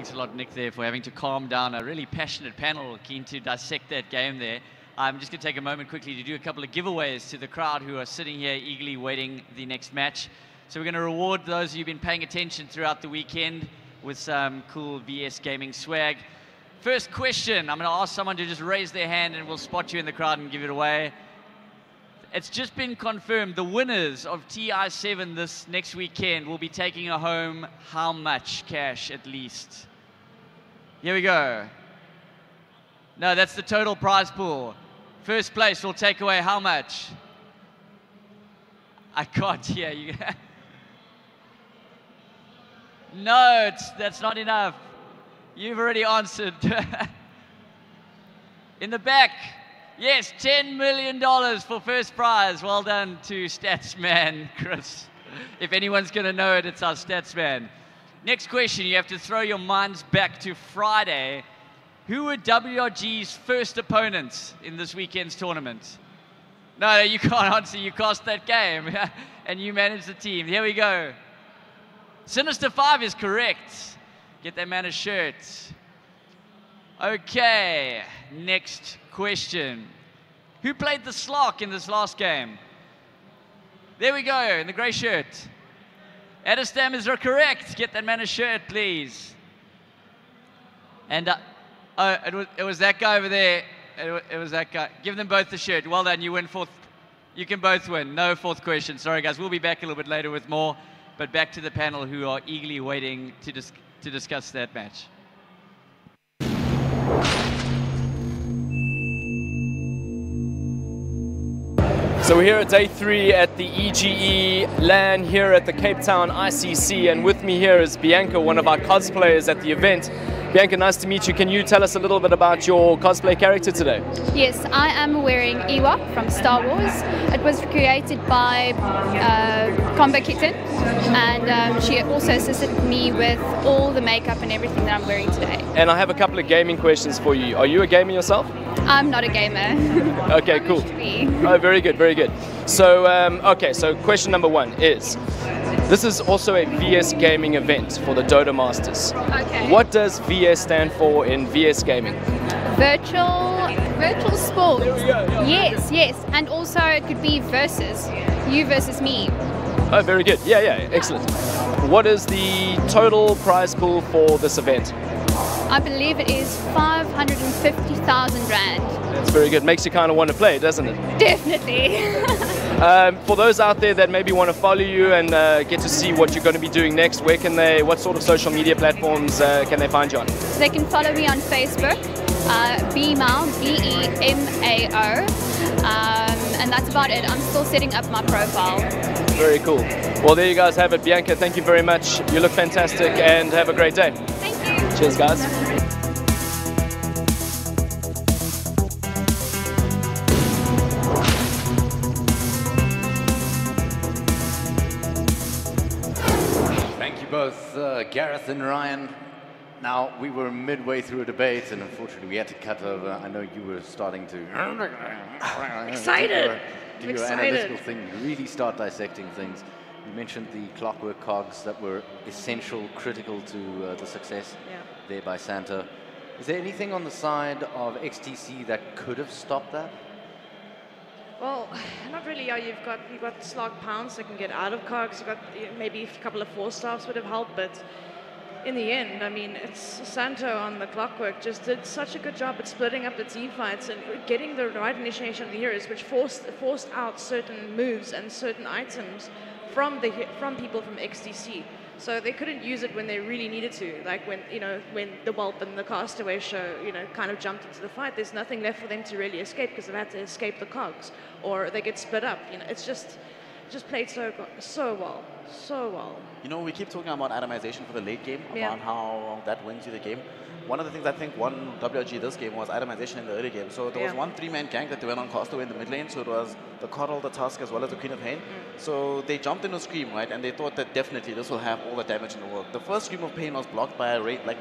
thanks a lot, Nick, there for having to calm down a really passionate panel, keen to dissect that game there. I'm just going to take a moment quickly to do a couple of giveaways to the crowd who are sitting here eagerly waiting the next match. So we're going to reward those of you who've been paying attention throughout the weekend with some cool VS Gaming swag. First question, I'm going to ask someone to just raise their hand and we'll spot you in the crowd and give it away. It's just been confirmed the winners of TI7 this next weekend will be taking home how much cash at least? Here we go. No, that's the total prize pool. First place will take away how much? I can't hear you. No, that's not enough. You've already answered. In the back, yes, $10 million for first prize. Well done to Statsman, Chris. If anyone's going to know it, it's our Statsman. Next question, you have to throw your minds back to Friday. Who were WRG's first opponents in this weekend's tournament? No, you can't answer. You cast that game, and you manage the team. Here we go. Sinister 5 is correct. Get that man a shirt. Okay, next question. Who played the Slark in this last game? There we go, in the grey shirt. Adestam is correct. Get that man a shirt, please. And it was that guy over there. It was that guy. Give them both the shirt. Well done, you win fourth. You can both win. No fourth question. Sorry, guys. We'll be back a little bit later with more. But back to the panel who are eagerly waiting to discuss that match. So we're here at day 3 at the EGE LAN here at the Cape Town ICC, and with me here is Bianca, one of our cosplayers at the event. Bianca, nice to meet you. Can you tell us a little bit about your cosplay character today? Yes, I am wearing Ewok from Star Wars. It was created by Combo Kitten, and she also assisted me with all the makeup and everything that I'm wearing today. And I have a couple of gaming questions for you. Are you a gamer yourself? I'm not a gamer. Okay, cool. Oh, very good, very good. So, okay, so question number 1 is, this is also a VS Gaming event for the Dota Masters. Okay. What does VS stand for in VS Gaming? Virtual sport. Yes, yes. And also it could be versus. You versus me. Oh, very good. Yeah, yeah, excellent. What is the total prize pool for this event? I believe it is 550,000 Rand. That's very good. Makes you kind of want to play, doesn't it? Definitely. For those out there that maybe want to follow you and get to see what you're going to be doing next, what sort of social media platforms can they find you on? They can follow me on Facebook, Bemao, B-E-M-A-O, and that's about it. I'm still setting up my profile. Very cool. Well, there you guys have it. Bianca, thank you very much. You look fantastic and have a great day. Thank you. Cheers, guys. Both Gareth and Ryan. Now, we were midway through a debate, and unfortunately we had to cut over. I know you were starting to excited. Do your analytical thing, really start dissecting things. You mentioned the clockwork cogs that were essential, critical to the success there by Santa. Is there anything on the side of XTC that could have stopped that? Well, not really. You've got slug pounds that can get out of cogs. You've got maybe a couple of 4-staffs would have helped, but in the end, I mean, it's Santo on the clockwork just did such a good job at splitting up the team fights and getting the right initiation of the heroes, which forced out certain moves and certain items from people from XTC. So they couldn't use it when they really needed to, like when the Whelp and the Castaway show, kind of jumped into the fight. There's nothing left for them to really escape because they've had to escape the cogs, or they get split up. It's just played so well, so well. We keep talking about itemization for the late game, about how that wins you the game. One of the things I think won WRG this game was itemization in the early game. So there was one 3-man gank that they went on Castaway in the mid lane. So it was the Coddle, the Tusk, as well as the Queen of Pain. So they jumped into Scream, right? And they thought that definitely this will have all the damage in the world. The first Scream of Pain was blocked by a raid. Like,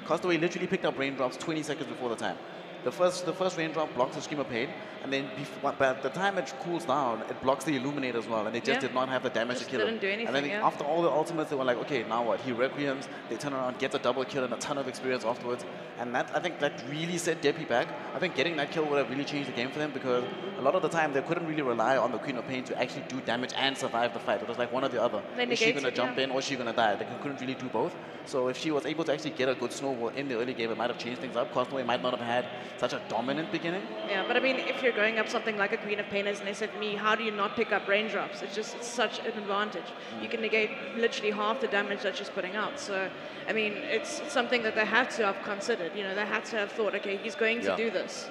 Castaway literally picked up raindrops 20 seconds before the time. the first raindrop blocks the Scream of Pain, and then by the time it cools down, it blocks the Illuminate as well, and they just did not have the damage to kill him. Didn't do anything, and then after all the ultimates, they were like, okay, now what? He Requiems, they turn around, gets a double kill and a ton of experience afterwards, and that, I think that really set Deppy back. I think getting that kill would have really changed the game for them, because a lot of the time they couldn't really rely on the Queen of Pain to actually do damage and survive the fight. It was like one or the other. Is she going to jump in or is she going to die? They couldn't really do both. So if she was able to actually get a good snowball in the early game, it might have changed things up. Castaway might not have had such a dominant beginning. Yeah, but I mean, if you're going up something like a Queen of Pain as an SFME, how do you not pick up raindrops? It's such an advantage. You can negate literally half the damage that she's putting out. So, I mean, it's something that they had to have considered. You know, they had to have thought, okay, he's going to do this.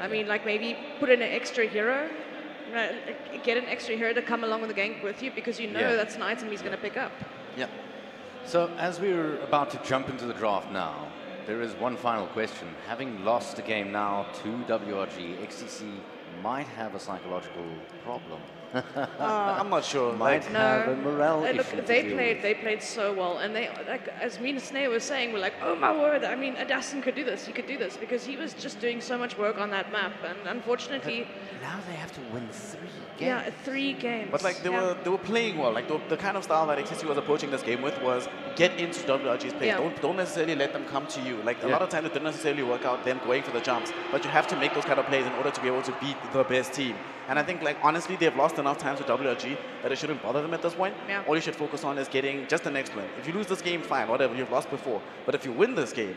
I mean, like maybe put in an extra hero. Get an extra hero to come along with the gank with you, because you know that's an item he's going to pick up. Yeah. So as we're about to jump into the draft now, there is one final question. Having lost the game now to WRG, XTC might have a psychological problem. I'm not sure. Might have a morale issue. Look, they played so well, and they, like, as me and Snare were saying, we're like, oh my word! I mean, Adassin could do this. He could do this because he was just doing so much work on that map, and unfortunately, but now they have to win 3 games. Yeah, 3 games. But like they were playing well. Like the kind of style that XTC was approaching this game with was get into WRG's play. Don't necessarily let them come to you. Like a lot of times it didn't necessarily work out them going for the jumps, but you have to make those kind of plays in order to be able to beat the best team. And I think, like, honestly, they've lost enough times with WRG that it shouldn't bother them at this point. Yeah. All you should focus on is getting just the next win. If you lose this game, fine, whatever, you've lost before. But if you win this game,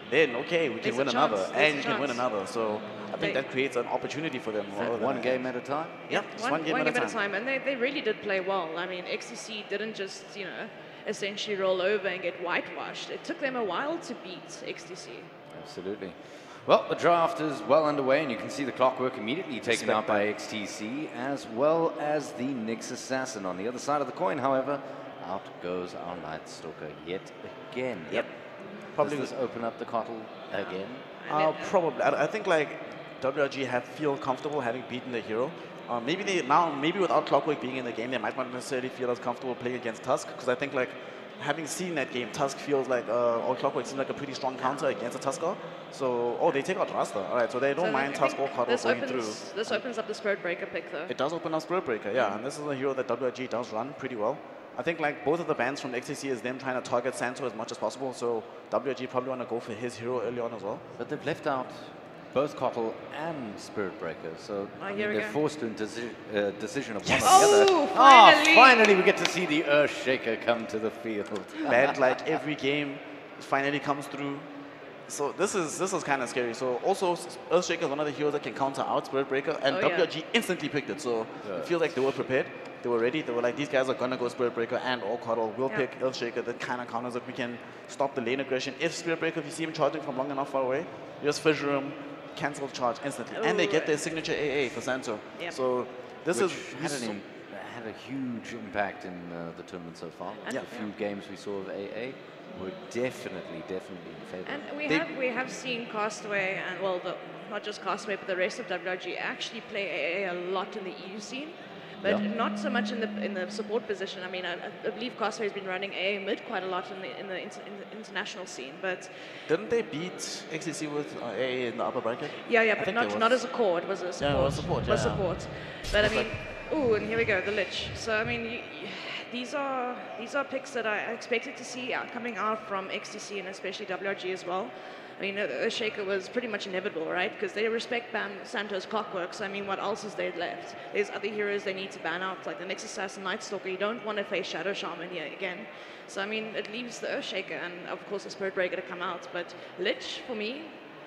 then okay, we can win another, and you can win another. So I think that creates an opportunity for them. One game at a time? Yeah, one game at a time. And they really did play well. I mean, XTC didn't just, you know, essentially roll over and get whitewashed. It took them a while to beat XTC. Absolutely. Well, the draft is well underway, and you can see the clockwork immediately taken out by XTC, as well as the Nyx Assassin. On the other side of the coin, however, out goes our Night Stalker yet again. Yep. Probably does this open up the Cottle again? Probably. I think, like, WRG feel comfortable having beaten the hero. Maybe without Clockwork being in the game, they might not necessarily feel as comfortable playing against Tusk, because I think, like, having seen that game, Tusk feels like, or Clockwork seems like a pretty strong counter against a Tusker. So, they take out Rasta. All right, so they don't mind Tusk or Cottle going through. This opens up the Spirit Breaker pick, though. It does open up Spirit Breaker, yeah. And this is a hero that WRG does run pretty well. I think, like, both of the bans from XTC is them trying to target Santo as much as possible. So WRG probably want to go for his hero early on as well. But they've left out both Cottle and Spirit Breaker, so they're forced to a decision of one or the other. Finally! Finally we get to see the Earthshaker come to the field. Bad, like, every game finally comes through. So this is kind of scary. So also, Earthshaker is one of the heroes that can counter out Spirit Breaker, and WRG instantly picked it. So it feels like they were prepared. They were ready. They were like, these guys are gonna go Spirit Breaker and or Cottle. We'll pick Earthshaker that kind of counters it. We can stop the lane aggression. If Spirit Breaker, if you see him charging from long enough far away, you just fissure him, cancel charge instantly. And they get their signature AA for Santo. Yep. So this had a huge impact in the tournament so far. The few games we saw of AA were definitely in favor. And we have seen Castaway, and well, not just Castaway, but the rest of WRG actually play AA a lot in the EU scene. But not so much in the support position. I mean, I believe Castaway has been running AA mid quite a lot in the international scene. But didn't they beat XTC with AA in the upper bracket? Yeah, but not as a core. It was a support. Yeah, it was support. Yeah. Support. But I mean, and here we go, the Lich. So I mean, these are picks that I expected to see coming out from XTC and especially WRG as well. I mean, Earthshaker was pretty much inevitable, right? Because they respect ban Santo's Clockwork, so I mean, what else is there left? There's other heroes they need to ban out, like the Nyx Assassin, Night Stalker. You don't want to face Shadow Shaman here again. So I mean, it leaves the Earthshaker and of course the Spirit Breaker to come out. But Lich, for me,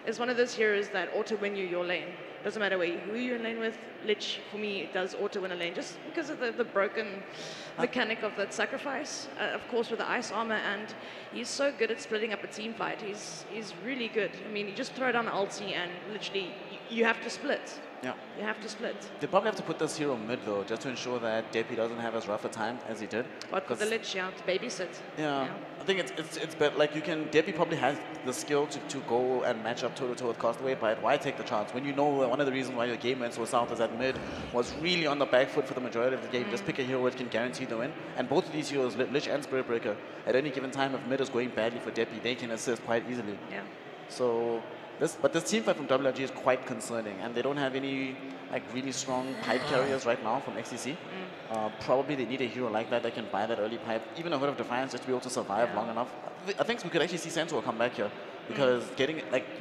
is one of those heroes that auto-win you your lane. Doesn't matter who you're in lane with, Lich, for me, does auto-win a lane, just because of the broken mechanic of that sacrifice. Of course, with the ice armor, and he's so good at splitting up a team fight. He's really good. I mean, you just throw down an ulti, and literally, you have to split. Yeah. You have to split. They probably have to put this hero mid, though, just to ensure that Deppy doesn't have as rough a time as he did. But with the Lich, to babysit. Yeah. I think it's better. Like, Deppy probably has the skill to go and match up toe-to-toe with Castaway, but why take the chance? When you know that one of the reasons why your game went so south is that mid was really on the back foot for the majority of the game. Just pick a hero which can guarantee the win. And both of these heroes, Lich and Spirit Breaker, at any given time, if mid is going badly for Deppy, they can assist quite easily. Yeah. So But this team fight from WRG is quite concerning, and they don't have any like really strong pipe carriers right now from XTC. Probably they need a hero like that that can buy that early pipe, even a Hood of Defiance, just to be able to survive long enough. I think we could actually see Centaur come back here, because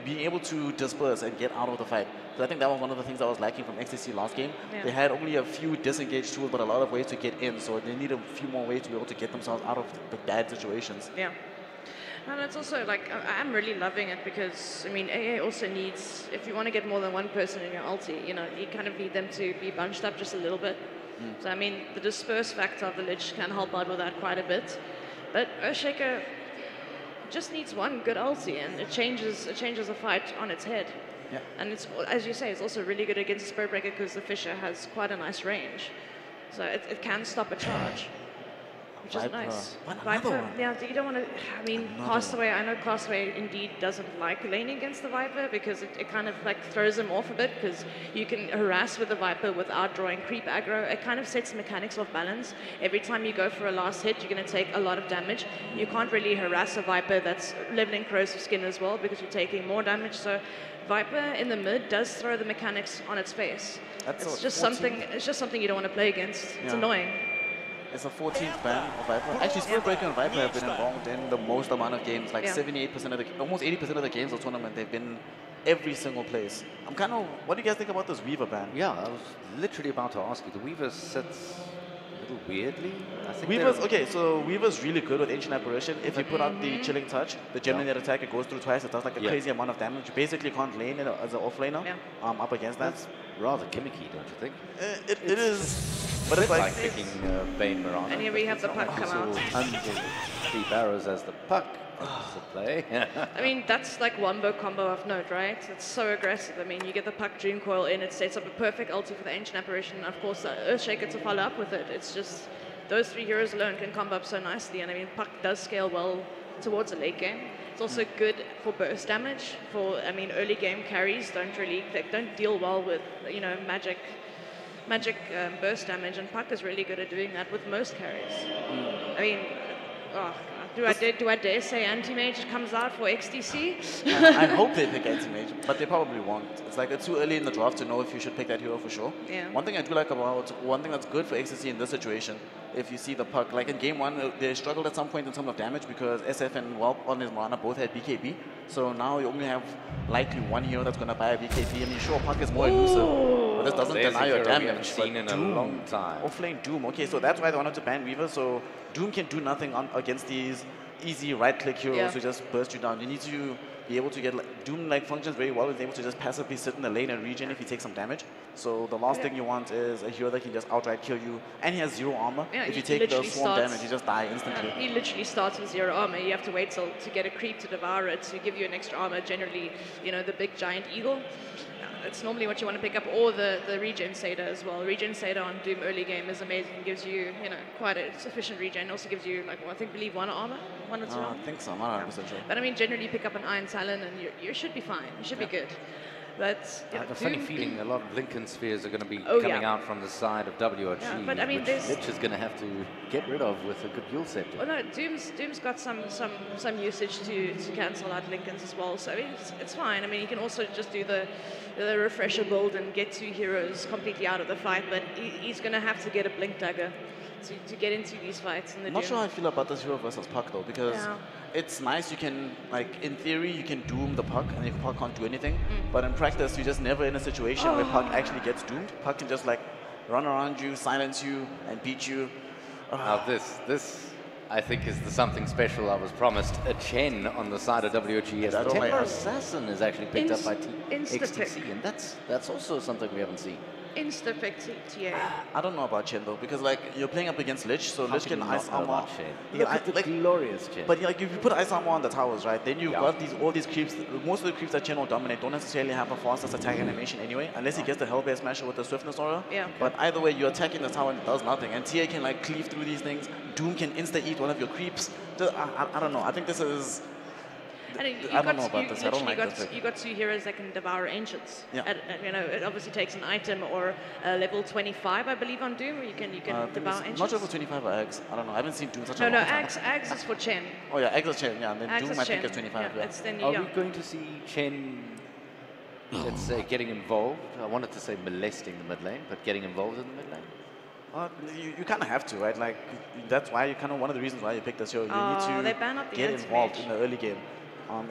being able to disperse and get out of the fight. So I think that was one of the things that was lacking from XTC last game. They had only a few disengaged tools, but a lot of ways to get in. So they need a few more ways to be able to get themselves out of the bad situations. Yeah. And it's also like, I'm really loving it because, I mean, AA also needs, if you want to get more than one person in your ulti, you kind of need them to be bunched up just a little bit. So, I mean, the disperse factor of the Lich can help out with that quite a bit. But Earthshaker just needs one good ulti, and it changes the fight on its head. Yeah. And it's, as you say, it's also really good against the Spellbreaker because the Fisher has quite a nice range. So it can stop a charge, which is nice. Viper, yeah, you don't want to, I mean, Castaway, I know Castaway indeed doesn't like laning against the Viper because it kind of like throws him off a bit because you can harass with the Viper without drawing creep aggro. It kind of sets mechanics off balance. Every time you go for a last hit, you're going to take a lot of damage. You can't really harass a Viper that's leveling corrosive skin as well because you're taking more damage. So Viper in the mid does throw the mechanics on its face. It's just something you don't want to play against. It's annoying. It's a 14th ban of Viper. Actually, Spellbreaker and Viper have been involved in the most amount of games, like 78% of the, almost 80% of the games of the tournament. They've been every single place. I'm kind of, what do you guys think about this Weaver ban? Yeah, I was literally about to ask you. The Weaver sits a little weirdly. I think Weaver's, okay, so Weaver's really good with Ancient Apparition. If you put out the Chilling Touch, the Gemini attack, it goes through twice. It does like a crazy amount of damage. You basically can't lane it as an offlaner up against that. That's rather gimmicky, don't you think? It is. But it's like picking Bane Mirage. And here we have the puck come out. Three barrows as the puck to play. I mean, that's like wombo combo of note, right? It's so aggressive. I mean, you get the puck Dream Coil in, it sets up a perfect ulti for the Ancient Apparition. Of course, the Earthshaker to follow up with it. It's just, those three heroes alone can combo up so nicely. And I mean, puck does scale well towards the late game. It's also good for burst damage. For, I mean, early game carries don't deal well with, magic burst damage, and Puck is really good at doing that with most carries. I mean, do I dare say Anti-Mage comes out for XTC? I hope they pick Anti-Mage, but they probably won't. It's like it's too early in the draft to know if you should pick that hero for sure. Yeah. One thing I do like about, one thing that's good for XTC in this situation, if you see the Puck, like in game one, they struggled at some point in terms of damage because SF and Whelp on his Marana both had BKB. So now you only have likely one hero that's going to buy a BKB. I mean, sure, Puck is more elusive, but this doesn't deny your damage. We haven't seen in a long time. Offlane Doom. Okay, so that's why they wanted to ban Weaver. So Doom can do nothing against these easy right-click heroes who just burst you down. You need to be able to get, Doom functions very well. It's able to just passively sit in the lane and regen if you take some damage. So the last thing you want is a hero that can just outright kill you, and he has 0 armor. Yeah, if you take the swarm damage, you just die instantly. He literally starts with 0 armor. You have to wait till to get a creep to devour it to give you an extra armor. Generally, the big giant eagle. It's normally what you want to pick up, or the regen Satyr as well. Regen Satyr on Doom early game is amazing. It gives you, quite a sufficient regen. It also gives you, believe 1 armor, 1 or 2 armor. I think so. I'm not 100% sure. But I mean, generally pick up an Iron Talon and you should be fine. You should be good. But I have a funny feeling a lot of Lincoln spheres are going to be coming out from the side of WRG, but I mean, which Lich is going to have to get rid of with a good Yule Scepter. Oh no, Doom's got some usage to cancel out Lincolns as well, so I mean, it's fine. I mean, you can also just do the refresher build and get 2 heroes completely out of the fight, but he's going to have to get a Blink Dagger to get into these fights. I'm not sure how I feel about this hero versus Puck though, because it's nice. You can, in theory, you can doom the Puck, and if Puck can't do anything. But in practice, you're just never in a situation where Puck actually gets doomed. Puck can just run around you, silence you, and beat you. Now this I think is the something special I was promised. A Chen on the side of WRG. As the Templar Assassin is actually picked up by XTC, and that's also something we haven't seen. Insta-pick TA. I don't know about Chen though, because you're playing up against Lich, so Lich can ice armor. Look at the glorious Chen. But if you put ice armor on the towers, right, then you've got all these creeps. Most of the creeps that Chen will dominate don't necessarily have a fastest attack animation anyway, unless he gets the Hellbear Smasher with the Swiftness aura. Yeah. But either way, you're attacking the tower and it does nothing. And TA can cleave through these things. Doom can insta-eat one of your creeps. I don't know. I think this is... I don't know about this. I don't like this. You got 2 heroes that can devour ancients. Yeah. It obviously takes an item or level 25, I believe, on Doom. Where you can devour ancients. Not level 25 or Ags. I don't know. I haven't seen Doom such a long time. Ags is for Chen. Oh yeah, Ags is Chen. Yeah, and then Ags Doom I think is 25. Then Are we going to see Chen let's say, getting involved? I wanted to say molesting the mid lane, but getting involved in the mid lane? You kind of have to, right? Like, that's why you kind of, one of the reasons why you picked this show. You need to get involved in the early game.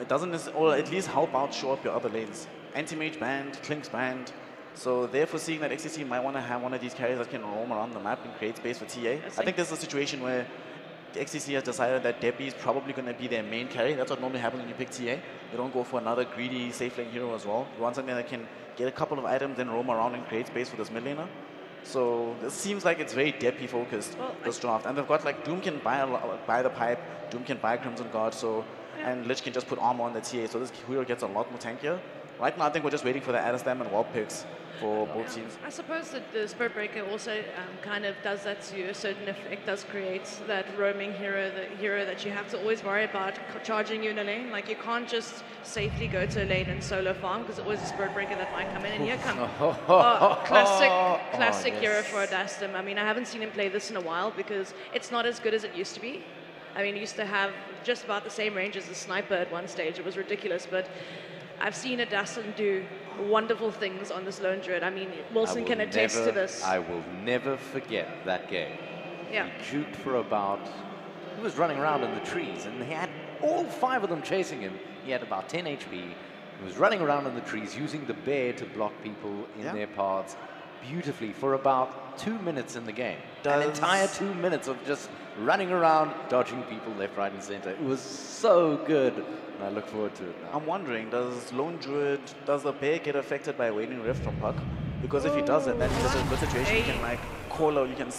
It doesn't, or at least help out, show up your other lanes. Anti-mage banned, Klink's banned. So therefore seeing that XTC might want to have one of these carries that can roam around the map and create space for TA. I think this is a situation where XTC has decided that Debbie is probably going to be their main carry. That's what normally happens when you pick TA. You don't go for another greedy safe lane hero as well. You want something that can get a couple of items and roam around and create space for this mid laner. So this seems like it's very Deppy focused, this draft. And they've got like Doom can buy the pipe, Doom can buy Crimson Guard, so and Lich can just put armor on the TA, so this hero gets a lot more tankier. Right now I think we're just waiting for the Adastam and Wall picks for both teams. I suppose that the Spirit Breaker also kind of does that to a certain effect, does create that roaming hero, the hero that you have to always worry about charging you in a lane. Like you can't just safely go to a lane and solo farm because it's always a Spirit Breaker that might come in. And here comes classic hero for Adastam. I mean, I haven't seen him play this in a while because it's not as good as it used to be. I mean, he used to have just about the same range as the sniper at one stage. It was ridiculous, but I've seen Adastam do wonderful things on this lone druid. I mean, Wilson can attest to this. I will never forget that game. Yeah. He juked for about, he was running around in the trees and he had all 5 of them chasing him. He had about 10 HP. He was running around in the trees using the bear to block people in their paths beautifully for about 2 minutes in the game. An entire 2 minutes of just running around, dodging people left, right, and center. It was so good. And I look forward to it now. I'm wondering, does Lone Druid, does the bear get affected by Waning Rift from Puck? Because if he does it, then he's in a good situation. You can like call out, you can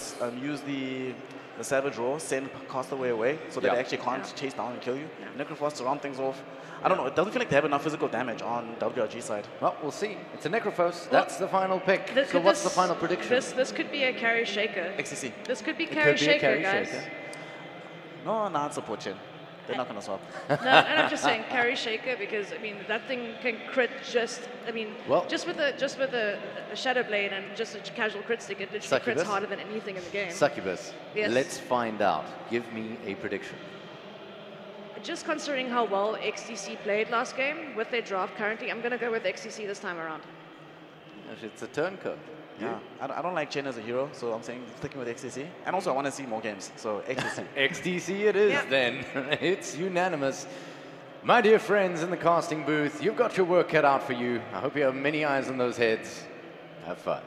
use the Savage Roar, send Castaway away, so that they actually can't chase down and kill you. Necrophos to round things off. I don't know, it doesn't feel like they have enough physical damage on WRG side. Well, we'll see. It's a Necrophos. That's the final pick. So what's the final prediction? This could be a carry shaker. XTC. This could be carry shaker, guys. No, it's support chain. They're not going to swap. No, and I'm just saying carry shaker because I mean that thing can crit just. I mean, just with a Shadow Blade and just a casual crit stick, it literally crits harder than anything in the game. Succubus. Yes. Let's find out. Give me a prediction. Just considering how well XTC played last game with their draft currently, I'm going to go with XTC this time around. It's a turncoat. Yeah, I don't like Chen as a hero, so I'm saying sticking with XTC. And also I want to see more games, so XTC. XTC it is then. It's unanimous. My dear friends in the casting booth, you've got your work cut out for you. I hope you have many eyes on those heads. Have fun.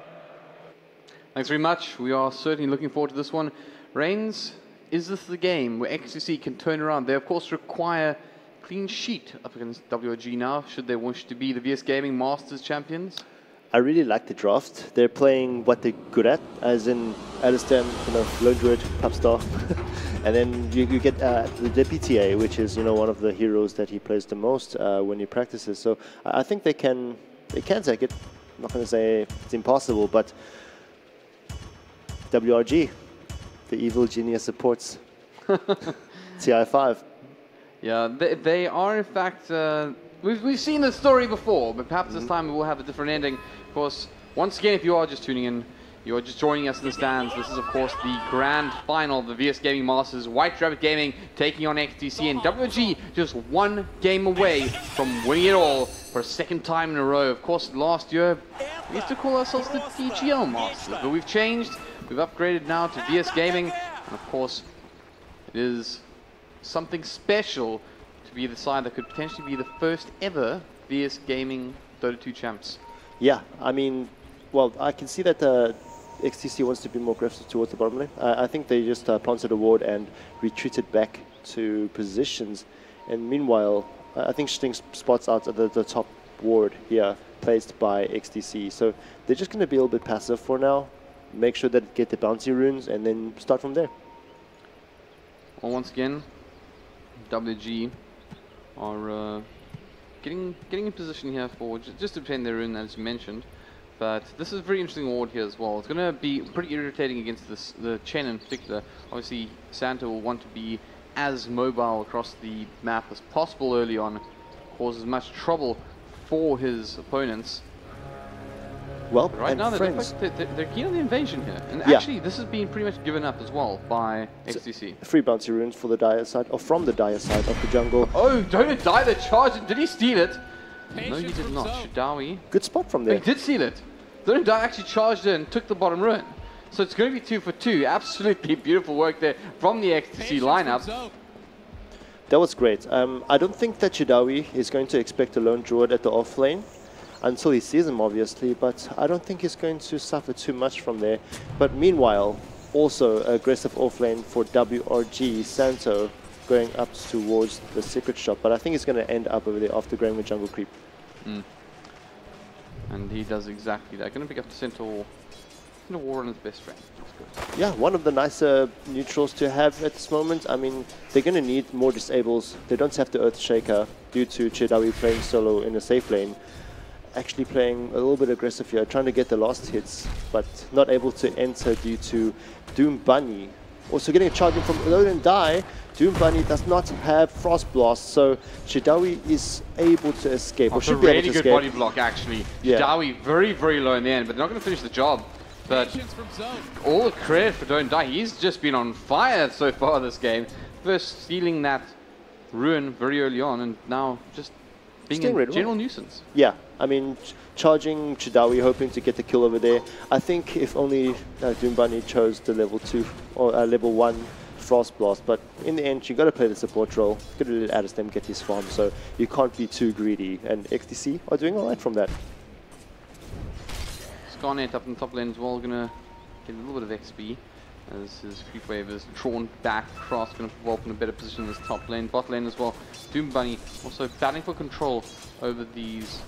Thanks very much. We are certainly looking forward to this one. Reigns, is this the game where XTC can turn around? They, of course, require clean sheet up against WRG now, should they wish to be the VS Gaming Masters champions. I really like the draft. They're playing what they're good at, as in Adastam, Lone Druid, Pupstar. And then you get the DPTA, which is, one of the heroes that he plays the most when he practices. So I think they can take it. I'm not going to say it's impossible, but WRG, the evil genius supports TI5. Yeah, they are in fact, we've seen this story before, but perhaps this time we will have a different ending. Of course, once again, if you are just tuning in, you are just joining us in the stands, this is of course the grand final of the VS Gaming Masters. White Rabbit Gaming taking on XTC, and WG just 1 game away from winning it all for a 2nd time in a row. Of course, last year we used to call ourselves the PGL Masters, but we've changed, we've upgraded now to VS Gaming, and of course it is something special to be the side that could potentially be the first ever VS Gaming Dota 2 champs. Yeah, I mean, well, I can see that XTC wants to be more aggressive towards the bottom lane. I think they just planted a ward and retreated back to positions. And meanwhile, I think Sting spots out the top ward here, placed by XTC. So they're just going to be a little bit passive for now. Make sure that get the bouncy runes and then start from there. Well, once again, WG are getting in position here for just to obtain their rune, as you mentioned. But this is a very interesting ward here as well. It's going to be pretty irritating against the Chen in particular. Obviously, Santa will want to be as mobile across the map as possible early on, cause as much trouble for his opponents. Well, right now they're keen on the invasion here, and actually this has been pretty much given up as well by XTC. Free bouncy runes for the Dire side, or from the Dire side of the jungle. Oh, don't die the charge! Did he steal it? No, he did not. Shudawi. Good spot from He there. did seal it. Don't Die actually charged in, took the bottom ruin. So it's going to be 2 for 2. Absolutely beautiful work there from the XTC lineup. That was great. I don't think that Chidawi is going to expect a lone druid at the off lane until he sees him, obviously, but I don't think he's going to suffer too much from there. But meanwhile, also aggressive off lane for WRG, Santo, going up towards the secret shop, but I think he's going to end up over there after going with jungle creep. And he does exactly that. Going to pick up the Centaur War on his best friend. That's good. Yeah, one of the nicer neutrals to have at this moment. I mean, they're going to need more disables. They don't have the Earthshaker due to Chidawi playing solo in a safe lane. Actually playing a little bit aggressive here, trying to get the last hits, but not able to enter due to Doom Bunny. Also getting a charge in from Alone and Die. Doom Bunny does not have Frost Blast, so Chidawi is able to escape, or should be able to escape. Really good body block, actually. Yeah. Chidawi very, very low in the end, but they're not going to finish the job. But all the credit for Don't Die. He's just been on fire so far this game. First stealing that ruin very early on, and now just being a general nuisance. Yeah, I mean, charging Chidawi, hoping to get the kill over there. I think if only Doom Bunny chose the level 2 or level 1 Frost Blast, but in the end, you got to play the support role. Got to let Adestem get his farm, so you can't be too greedy. And XTC are doing alright from that. Scarnet up in the top lane as well, going to get a little bit of XP as his creep wave is drawn back across, going to put Wolf in a better position in this top lane. Bot lane as well. Doom Bunny also battling for control over these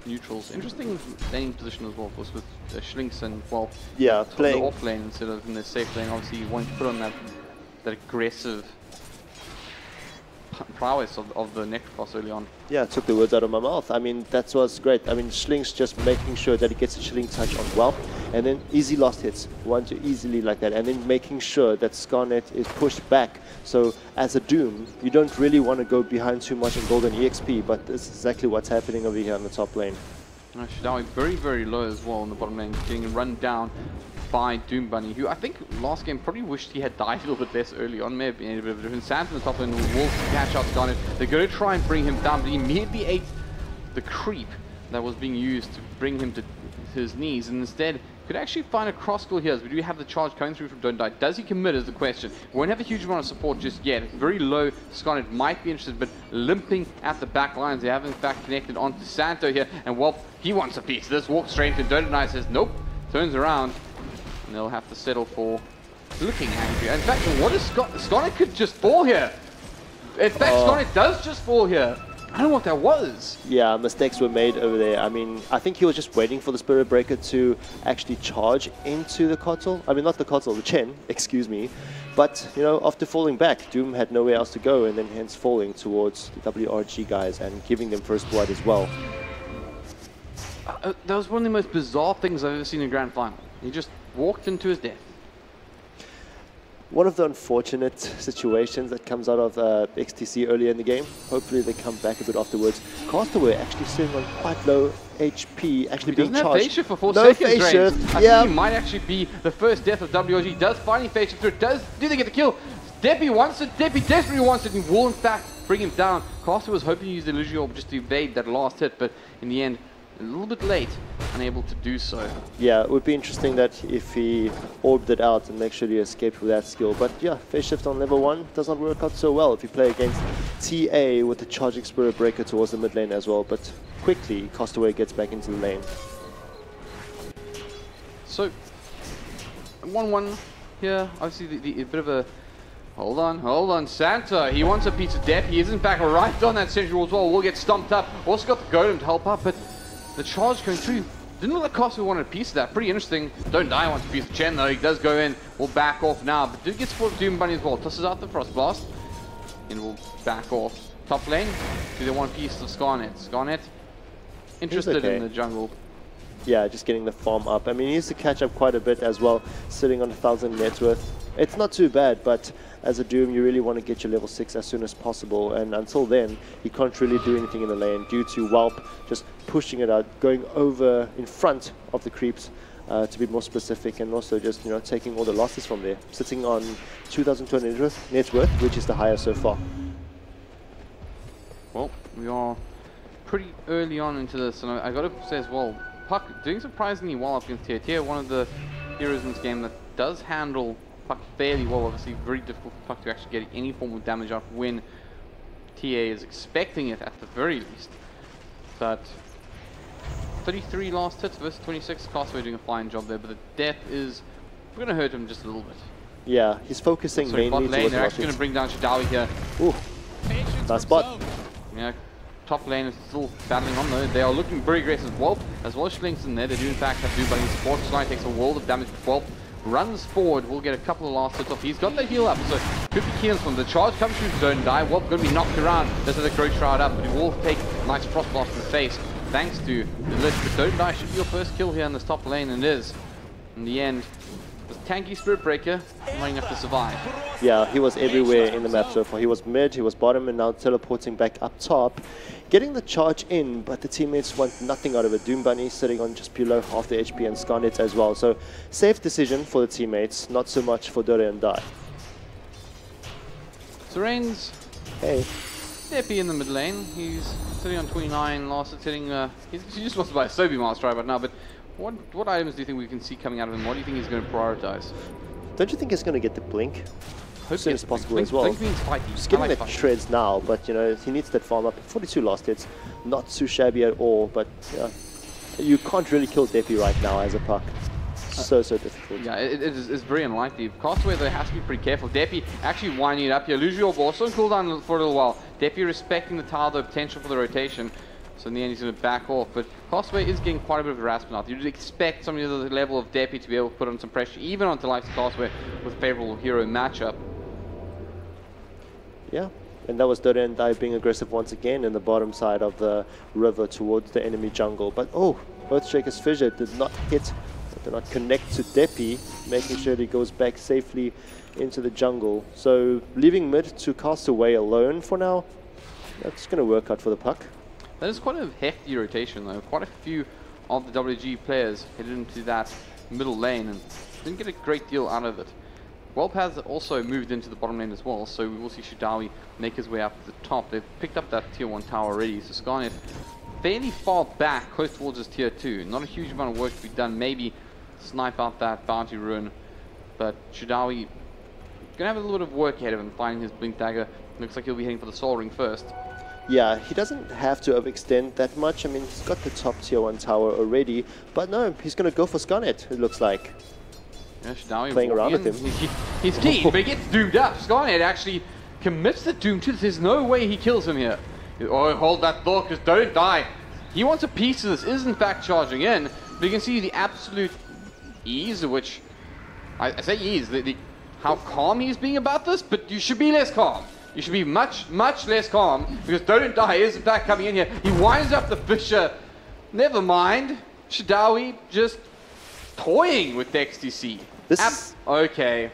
neutrals. Interesting laning position as well, of course, with Schlinks and Wolf. Yeah, playing the off lane instead of in the safe lane. Obviously, you want to put on that aggressive prowess of the Necrocross early on. Yeah, took the words out of my mouth. I mean, that was great. I mean, Schlink's just making sure that he gets a Schling touch on Whelp, and then easy last hits, 1-2 easily like that, and then making sure that Scarnet is pushed back. So as a Doom, you don't really want to go behind too much in Golden EXP, but this is exactly what's happening over here on the top lane. Shudawi very, very low as well in the bottom lane, getting run down by Doom Bunny, who I think last game probably wished he had died a little bit less early on. May have been a bit of a difference. Sands in the top lane will catch out Scarnet. They're going to try and bring him down, but he immediately ate the creep that was being used to bring him to his knees, and instead could actually find a cross skill here as we do have the charge coming through from Don't Die. Does he commit is the question. We won't have a huge amount of support just yet. Very low. Scarnet might be interested, but limping at the back lines. They have in fact connected onto Santo here, and Wolf, he wants a piece. This walks straight into Don't Die, says nope, turns around, and they'll have to settle for looking angry. In fact, what is Scarnet could just fall here. In fact, Scarnet does just fall here. I don't know what that was. Yeah, mistakes were made over there. I mean, I think he was just waiting for the Spirit Breaker to actually charge into the Kotal. I mean, not the Kotal, the Chen, excuse me. But, you know, after falling back, Doom had nowhere else to go, and then hence falling towards the WRG guys and giving them first blood as well. That was one of the most bizarre things I've ever seen in Grand Final. He just walked into his death. One of the unfortunate situations that comes out of XTC earlier in the game. Hopefully they come back a bit afterwards. Castaway actually sitting on quite low HP, actually being charged. He doesn't have phase shift for 4 seconds, phase shift. I think he might actually be the first death of WRG. Does finally phase shift through it. Do they get the kill? Deppy wants it. Deppy desperately wants it and will in fact bring him down. Castaway was hoping to use the illusion orb just to evade that last hit, but in the end, a little bit late, unable to do so. Yeah, it would be interesting that if he orbed it out and make sure he escaped with that skill. But yeah, phase shift on level 1 does not work out so well if you play against TA with the charging Spirit Breaker towards the mid lane as well. But quickly, Castaway gets back into the lane. So, 1-1 here. Obviously, a bit of a... Hold on, Santa. He wants a piece of death. He is in fact right on that central as well. Will get stomped up. Also got the golem to help up, but the charge going through. Didn't look like Castaway wanted a piece of that. Pretty interesting. Don't Die wants a piece of Chen though. He does go in. Will back off now, but did get support of Doom Bunny as well. Tosses out the Frost Blast and will back off. Top lane. Do they want a piece of Scarnet? Scarnet interested in the jungle. Yeah, just getting the farm up. I mean, he needs to catch up quite a bit as well, sitting on 1,000 net worth. It's not too bad, but as a Doom, you really want to get your level 6 as soon as possible, and until then, he can't really do anything in the lane due to Whelp just pushing it out, going over in front of the creeps, to be more specific, and also just, you know, taking all the losses from there, sitting on 2,200 net worth, which is the highest so far. Well, we are pretty early on into this, and I got to say as well, Puck doing surprisingly well up against Tia. One of the heroes in this game that does handle Puck fairly well. Obviously, very difficult for Puck to actually get any form of damage off when TA is expecting it at the very least. But 33 last hits versus 26. Castaway doing a fine job there, but the death is going to hurt him just a little bit. Yeah, he's focusing mainly bot lane, towards they're actually going to bring down Shadawi here. Ooh, nice spot. Yeah, top lane is still battling on though. They are looking very aggressive. Whelp, as well as Schlink's in there, they do in fact have Doom Bunny support. Sly takes a world of damage, but Whelp runs forward, will get a couple of last hits off. He's got the heal up, so could be keen from the charge comes through, don't die. Whelp going to be knocked around. This is a Growth Shroud up, but he will take a nice Frost Blast in the face thanks to the list. But don't die should be your first kill here in this top lane, and it is. In the end, the tanky Spirit Breaker not enough to survive. Yeah, he was everywhere in the map so far. He was mid, he was bottom, and now teleporting back up top. Getting the charge in, but the teammates want nothing out of it. Doom Bunny sitting on just below half the HP, and Scarnet as well. So, safe decision for the teammates, not so much for Dota and Die. Serene's hey. Deppy in the mid lane. He's sitting on 29, last hitting. He just wants to buy a Sobi Master right now, but what items do you think we can see coming out of him? What do you think he's going to prioritize? Don't you think he's going to get the blink? As soon as possible as well. Blink means fighting. Just getting the treads now, but you know, he needs that farm up. 42 last hits, not too shabby at all, but you can't really kill Deppy right now as a Puck. So difficult. Yeah, it's very unlikely. Castaway though has to be pretty careful. Deppy actually winding it up here. Lose your ball, also on cooldown for a little while. Deppy respecting the tower, the potential for the rotation. So in the end he's going to back off, but Castaway is getting quite a bit of harassment out. You'd expect somebody of the level of Deppy to be able to put on some pressure, even onto likes of Castaway with a favorable hero matchup. Yeah, and that was Dota and Die being aggressive once again in the bottom side of the river towards the enemy jungle. But oh, Earthshaker's Fissure did not hit, did not connect to Deppy, making sure he goes back safely into the jungle. So leaving mid to Castaway alone for now, that's going to work out for the Puck. That is quite a hefty rotation though. Quite a few of the WG players headed into that middle lane and didn't get a great deal out of it. Whelp has also moved into the bottom lane as well, so we will see Shadawi make his way up to the top. They've picked up that tier 1 tower already, so Scarnet fairly far back, close towards his tier 2. Not a huge amount of work to be done, maybe snipe out that bounty rune, but Shadawi gonna have a little bit of work ahead of him, finding his blink dagger. Looks like he'll be heading for the soul ring first. Yeah, he doesn't have to overextend that much. I mean, he's got the top tier 1 tower already, but no, he's gonna go for Scarnet, it looks like. Yeah, Shadawi playing around with him. He's keen, but he gets doomed up. Scarnet actually commits the doom to this. There's no way he kills him here. Oh, hold that thought, because don't die. He wants a piece of this, is in fact charging in, but you can see the absolute ease of which, I say ease, how calm he's being about this, but you should be less calm. You should be much less calm, because Don't Die is in fact coming in here. He winds up the Fissure. Never mind. Shadawi just toying with the XTC. Okay.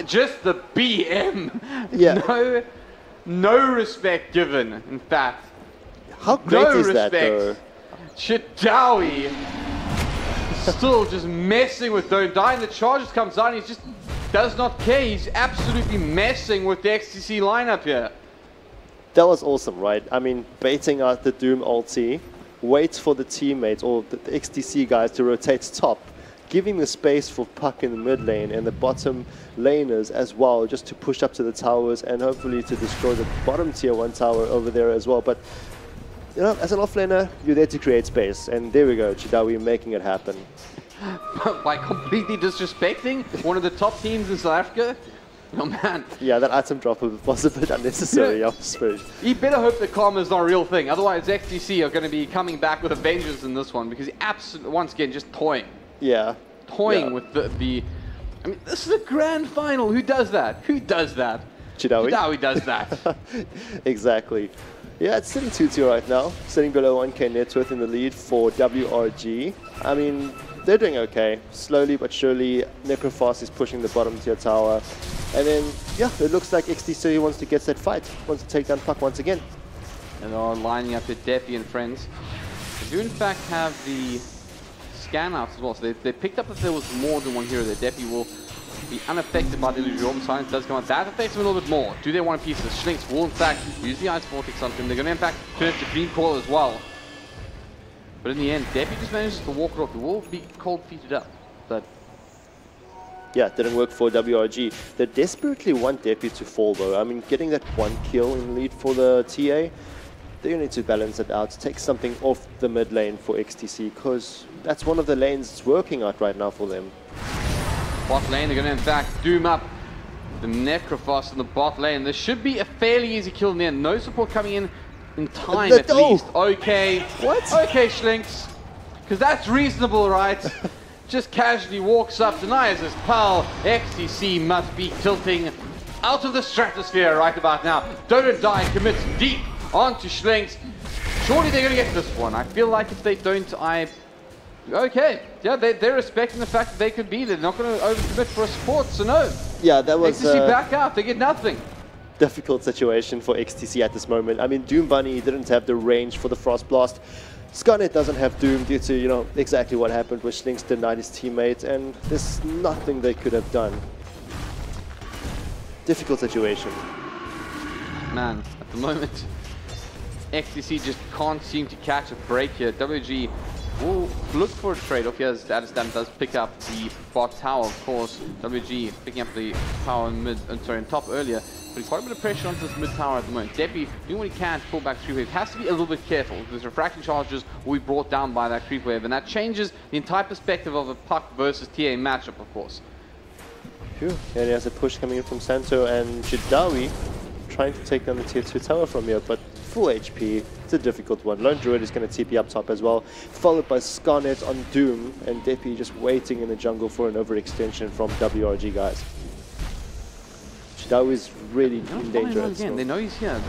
Just the BM. Yeah. No respect given, in fact. How great is that, though? Shadawi still just messing with Don't Die, and the charge just comes down. He just does not care. He's absolutely messing with the XTC lineup here. That was awesome, right? I mean, baiting out the Doom ulti, waits for the teammates or the XTC guys to rotate top, giving the space for Puck in the mid lane and the bottom laners as well, just to push up to the towers and hopefully to destroy the bottom tier 1 tower over there as well. But you know, as an offlaner, you're there to create space, and there we go, Shadawi making it happen. By completely disrespecting one of the top teams in South Africa? Oh man. Yeah, that item drop was a bit unnecessary, I suppose. You better hope that karma is not a real thing, otherwise XTC are going to be coming back with a vengeance in this one, because he absolutely, once again, just toying. Yeah. Toying with the... I mean, this is a grand final. Who does that? Who does that? Shadawi? Shadawi does that. Exactly. Yeah, it's sitting 2-2 right now, sitting below 1k net worth in the lead for WRG. I mean, they're doing okay. Slowly but surely, Necrofast is pushing the bottom tier tower. And then, yeah, it looks like XTC wants to get that fight, wants to take down Puck once again. And they're lining up with Deppy and friends. They do in fact have the scan outs as well, so they picked up that there was more than one hero there. Deppy will be unaffected by the illusion orb. Silence does come out. That affects them a little bit more. Do they want a piece of this? Schlinks will in fact use the Ice Vortex on him. They're going to in fact turn it to Green Call as well. But in the end, Deppy just manages to walk it off. He will be cold feeted up. But yeah, it didn't work for WRG. They desperately want Deppy to fall though. I mean, getting that 1 kill in lead for the TA, they need to balance it out, take something off the mid lane for XTC, because that's one of the lanes that's working out right now for them. Bot lane, they're going to in fact doom up the Necrophos in the bot lane. This should be a fairly easy kill in the end. No support coming in time at least. Okay. What? Okay, Schlinks. Because that's reasonable, right? Just casually walks up, denies his pal. XTC must be tilting out of the stratosphere right about now. Don't die, commits deep onto Schlinks. Surely they're going to get this one. I feel like if they don't, okay. Yeah, they're respecting the fact that they could be. They're not going to overcommit for a support, so no. Yeah, that was XTC back out. They get nothing. Difficult situation for XTC at this moment. I mean, Doom Bunny didn't have the range for the Frost Blast. Scarnet doesn't have Doom due to, you know, exactly what happened where Schlinks denied his teammate, and there's nothing they could have done. Difficult situation. Man, at the moment, XTC just can't seem to catch a break here. WG will look for a trade-off here as Adestam does pick up the bot tower, of course. WG picking up the power in mid, sorry, in top earlier. Putting quite a bit of pressure onto this mid tower at the moment. Deppy doing what he can to pull back creep wave. Has to be a little bit careful. Those refracting charges will be brought down by that creep wave, and that changes the entire perspective of a puck versus TA matchup, of course. Phew. And there's a push coming in from Santo and Jidawi trying to take down the tier 2 tower from here, but full HP. It's a difficult one. Lone Druid is going to TP up top as well, followed by Scarnet on Doom, and Deppy just waiting in the jungle for an overextension from WRG guys. Shidawi is really in danger. Again. They know he's here.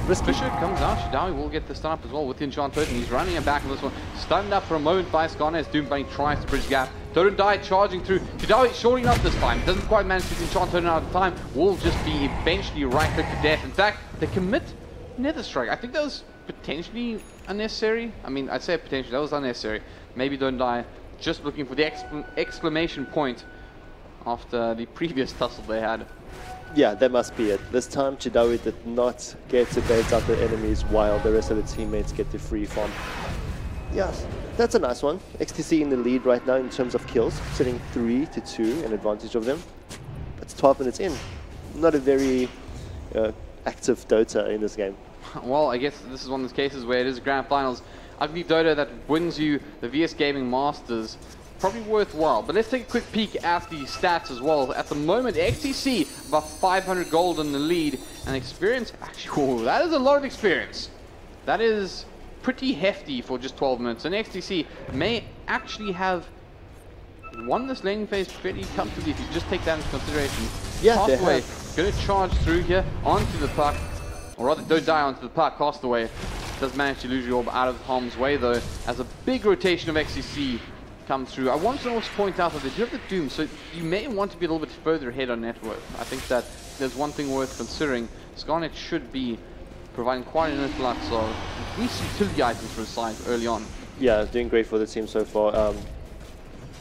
Fisher comes out. Shidawi will get the stun up as well with the Enchant Totem. He's running it back on this one. Stunned up for a moment by Scarnet as Doom Bunny tries to bridge the gap. Don't die, charging through. Shidawi surely not this time. Doesn't quite manage to get the Enchant Totem out of time. Will just be eventually right click to death. In fact, they commit Nether Strike. I think that was potentially unnecessary. I mean, I'd say potentially that was unnecessary. Maybe Don't Die just looking for the exclamation point after the previous tussle they had. Yeah, that must be it. This time, Chidawi did not get to bait out the enemies while the rest of the teammates get the free farm. Yes, that's a nice one. XTC in the lead right now in terms of kills, sitting 3-2 in advantage of them. It's 12 minutes in. Not a very active Dota in this game. Well, I guess this is one of those cases where it is a grand finals. Ugly Dota that wins you the VS Gaming Masters. Probably worthwhile, but let's take a quick peek at the stats as well. At the moment, XTC about 500 gold in the lead, and experience, actually, oh, that is a lot of experience. That is pretty hefty for just 12 minutes, and XTC may actually have won this laning phase pretty comfortably if you just take that into consideration. Yeah, Castaway going to charge through here onto the puck, or rather Don't Die onto the puck. Castaway does manage to lose your orb out of harm's way though, as a big rotation of XTC come through. I want to also point out that they do have the Doom, so you may want to be a little bit further ahead on net worth. I think that there's one thing worth considering. Scarnet should be providing quite an influx of at least utility items for his side early on. Yeah, doing great for the team so far.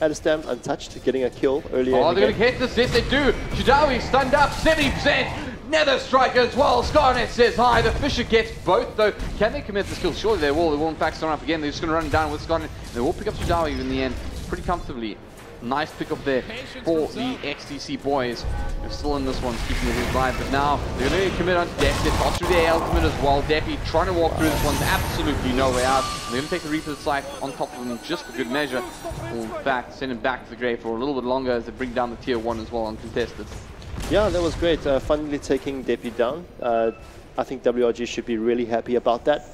Adestam untouched, getting a kill earlier. Oh, they're going to hit this. Yes, they do. Shidawi stunned up, 70%. Nether Strike as well. Scarnet says hi. The Fisher gets both, though. Can they commit this kill? Surely they will. They will, in fact, start up again. They're just going to run down with Scarnet. They will pick up Shidawi in the end pretty comfortably. Nice pick up there for the XTC boys. They're still in this one, keeping it alive. But now they're going to commit on Depp. They toss through their ultimate as well. Deppy trying to walk through this one. Absolutely no way out. And they're going to take the Reaper's Sight on top of them just for good measure. Will, in fact, send him back to the grave for a little bit longer as they bring down the tier 1 as well uncontested. Yeah, that was great. Finally taking Deppy down. I think WRG should be really happy about that.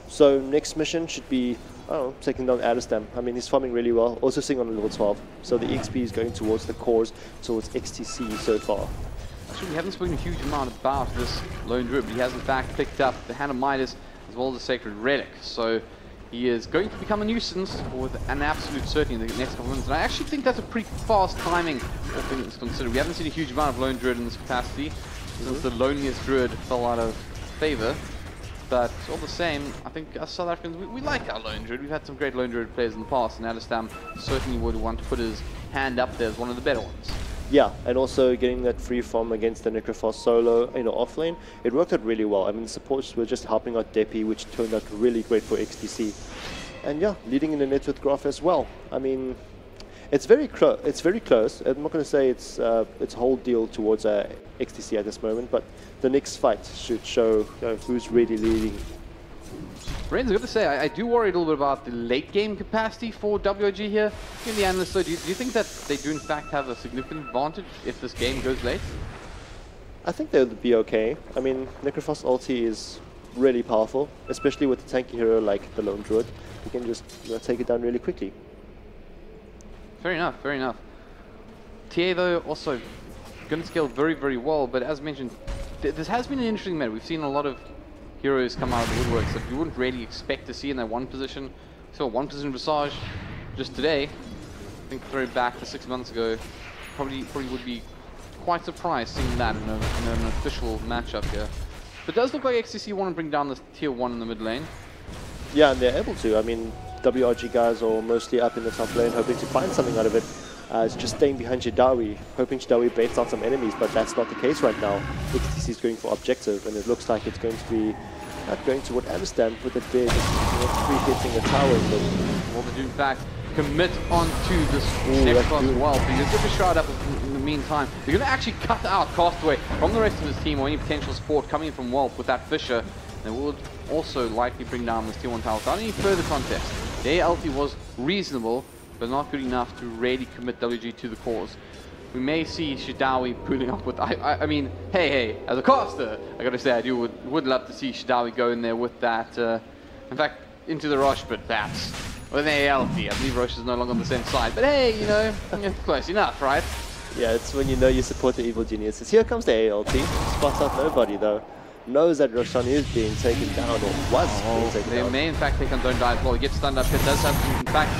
So next mission should be, I don't know, taking down Adestam. I mean, he's farming really well, also sitting on level 12. So the XP is going towards the cores, towards XTC so far. Actually, we haven't spoken a huge amount about this Lone Druid, but he has in fact picked up the Hand of Midas as well as the Sacred Relic. So he is going to become a nuisance with an absolute certainty in the next couple of minutes. And I actually think that's a pretty fast timing, all things considered. We haven't seen a huge amount of Lone Druid in this capacity since the loneliest Druid fell out of favor. But all the same, I think us South Africans, we like our Lone Druid. We've had some great Lone Druid players in the past, and Adestam certainly would want to put his hand up there as one of the better ones. Yeah, and also getting that free farm against the Necrophos solo, off lane, it worked out really well. I mean, the supports were just helping out Depi, which turned out really great for XTC. And yeah, leading in the net with Graph as well. I mean, it's very close. It's very close. I'm not going to say it's a whole deal towards XTC at this moment, but the next fight should show who's really leading. Ren's, I've got to say, I do worry a little bit about the late game capacity for WOG here. In the analyst, so do you think that they do in fact have a significant advantage if this game goes late? I think they'll be okay. I mean, Necrophos ulti is really powerful, especially with a tanky hero like the Lone Druid. You can just take it down really quickly. Fair enough, fair enough. TA though also going to scale very, very well, but as mentioned, this has been an interesting meta. We've seen a lot of heroes come out of the woodworks that you wouldn't really expect to see in that one position. So one position Visage just today, I think throw it back to 6 months ago, probably would be quite surprised seeing that in an official matchup here. But it does look like XTC want to bring down this tier 1 in the mid lane. Yeah, and they're able to. I mean, WRG guys are mostly up in the top lane, hoping to find something out of it. It's just staying behind Shidawi, hoping Shidawi baits out some enemies, but that's not the case right now. XTC is going for objective, and it looks like it's going to be not going to what Amsterdam put it there, just free-hitting the tower. Well, they do in fact commit onto this next class as well. But he's going to shroud up in the meantime. They're going to actually cut out Castaway from the rest of his team or any potential support coming from Whelp with that Fisher. They will also likely bring down this tier 1 tower without any further contest. Their ulti was reasonable, but not good enough to really commit WG to the cause. We may see Shidawi pulling up with, I mean, hey, as a caster, I gotta say, I would love to see Shidawi go in there with that, in fact, into the Rosh, but that's with an ALT. I believe Rosh is no longer on the same side, but hey, close enough, right? Yeah, it's when you support the evil geniuses. Here comes the ALT, spots out nobody though. Knows that Roshan is being taken down, or was being taken down. They may in fact take on Don't Die as well. He gets stunned up, it does have, in fact,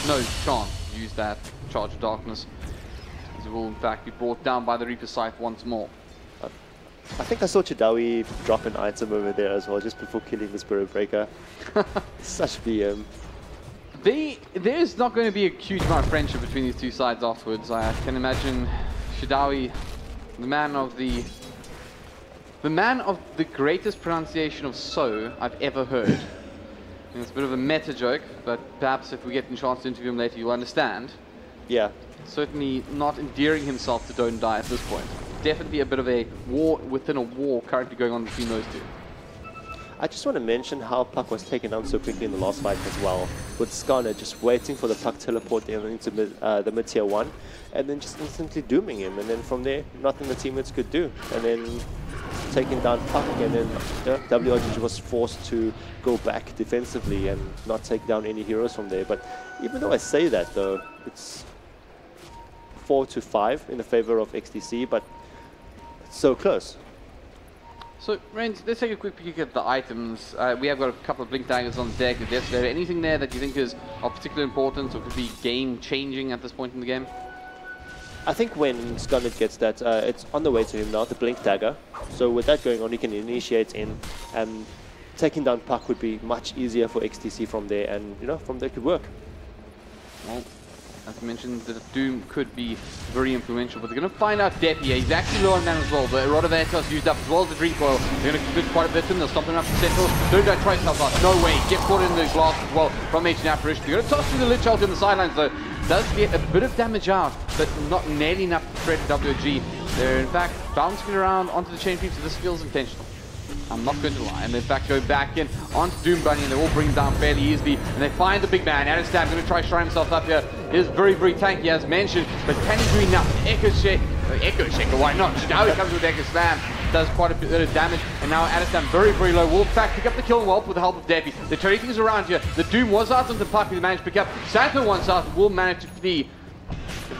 no chance to use that Charge of Darkness. He will in fact be brought down by the Reaper Scythe once more. I think I saw Chidawi drop an item over there as well, just before killing the Spirit Breaker. Such BM. There's not going to be a huge amount of friendship between these two sides afterwards. I can imagine Shidawi, the man of the greatest pronunciation of so I've ever heard. It's a bit of a meta joke, but perhaps if we get a chance to interview him later, you'll understand. Yeah. Certainly not endearing himself to Don't Die at this point. Definitely a bit of a war within a war currently going on between those two. I just want to mention how Puck was taken down so quickly in the last fight as well, with Skarner just waiting for the Puck teleport into the mid tier 1, and then just instantly dooming him, and then from there, nothing the teammates could do, and then taking down Puck, and then WRG was forced to go back defensively and not take down any heroes from there. But even though I say that though, it's 4-5 in the favor of XTC, but it's so close. So, Renz, let's take a quick peek at the items. We have got a couple of Blink Daggers on deck. Is there anything there that you think is of particular importance or could be game-changing at this point in the game? I think when Scarlet gets that, it's on the way to him now, the Blink Dagger. So with that going on, he can initiate in, and taking down Puck would be much easier for XTC from there, and from there could work. Well, as mentioned, the Doom could be very influential, but they're going to find out Depi. He's actually low on man as well. The Rod of Antos used up as well as the Dream Coil. They're going to do quite a bit to him. They'll stomp him up to Central. Don't die, try himself out. No way. Get caught in the glass as well from Ancient Apparition. They're going to toss through the Lich Ult in the sidelines though. Does get a bit of damage out, but not nearly enough to threaten WG. They're in fact bouncing around onto the chain creep, so this feels intentional. I'm not going to lie. And in fact go back in onto Doom Bunny, and they will bring him down fairly easily. And they find the big man. Adestab going to try to shrine himself up here. He is very, very tanky as mentioned, but can he do enough? Echo Shaker, why not? Now he comes with Echo Slam. Does quite a bit of damage, and now Adestab very, very low. Will in fact pick up the kill Whelp with the help of Depi. They're turning things around here. The Doom was out on the Puck, he managed to pick up. Santo once out, will manage to flee.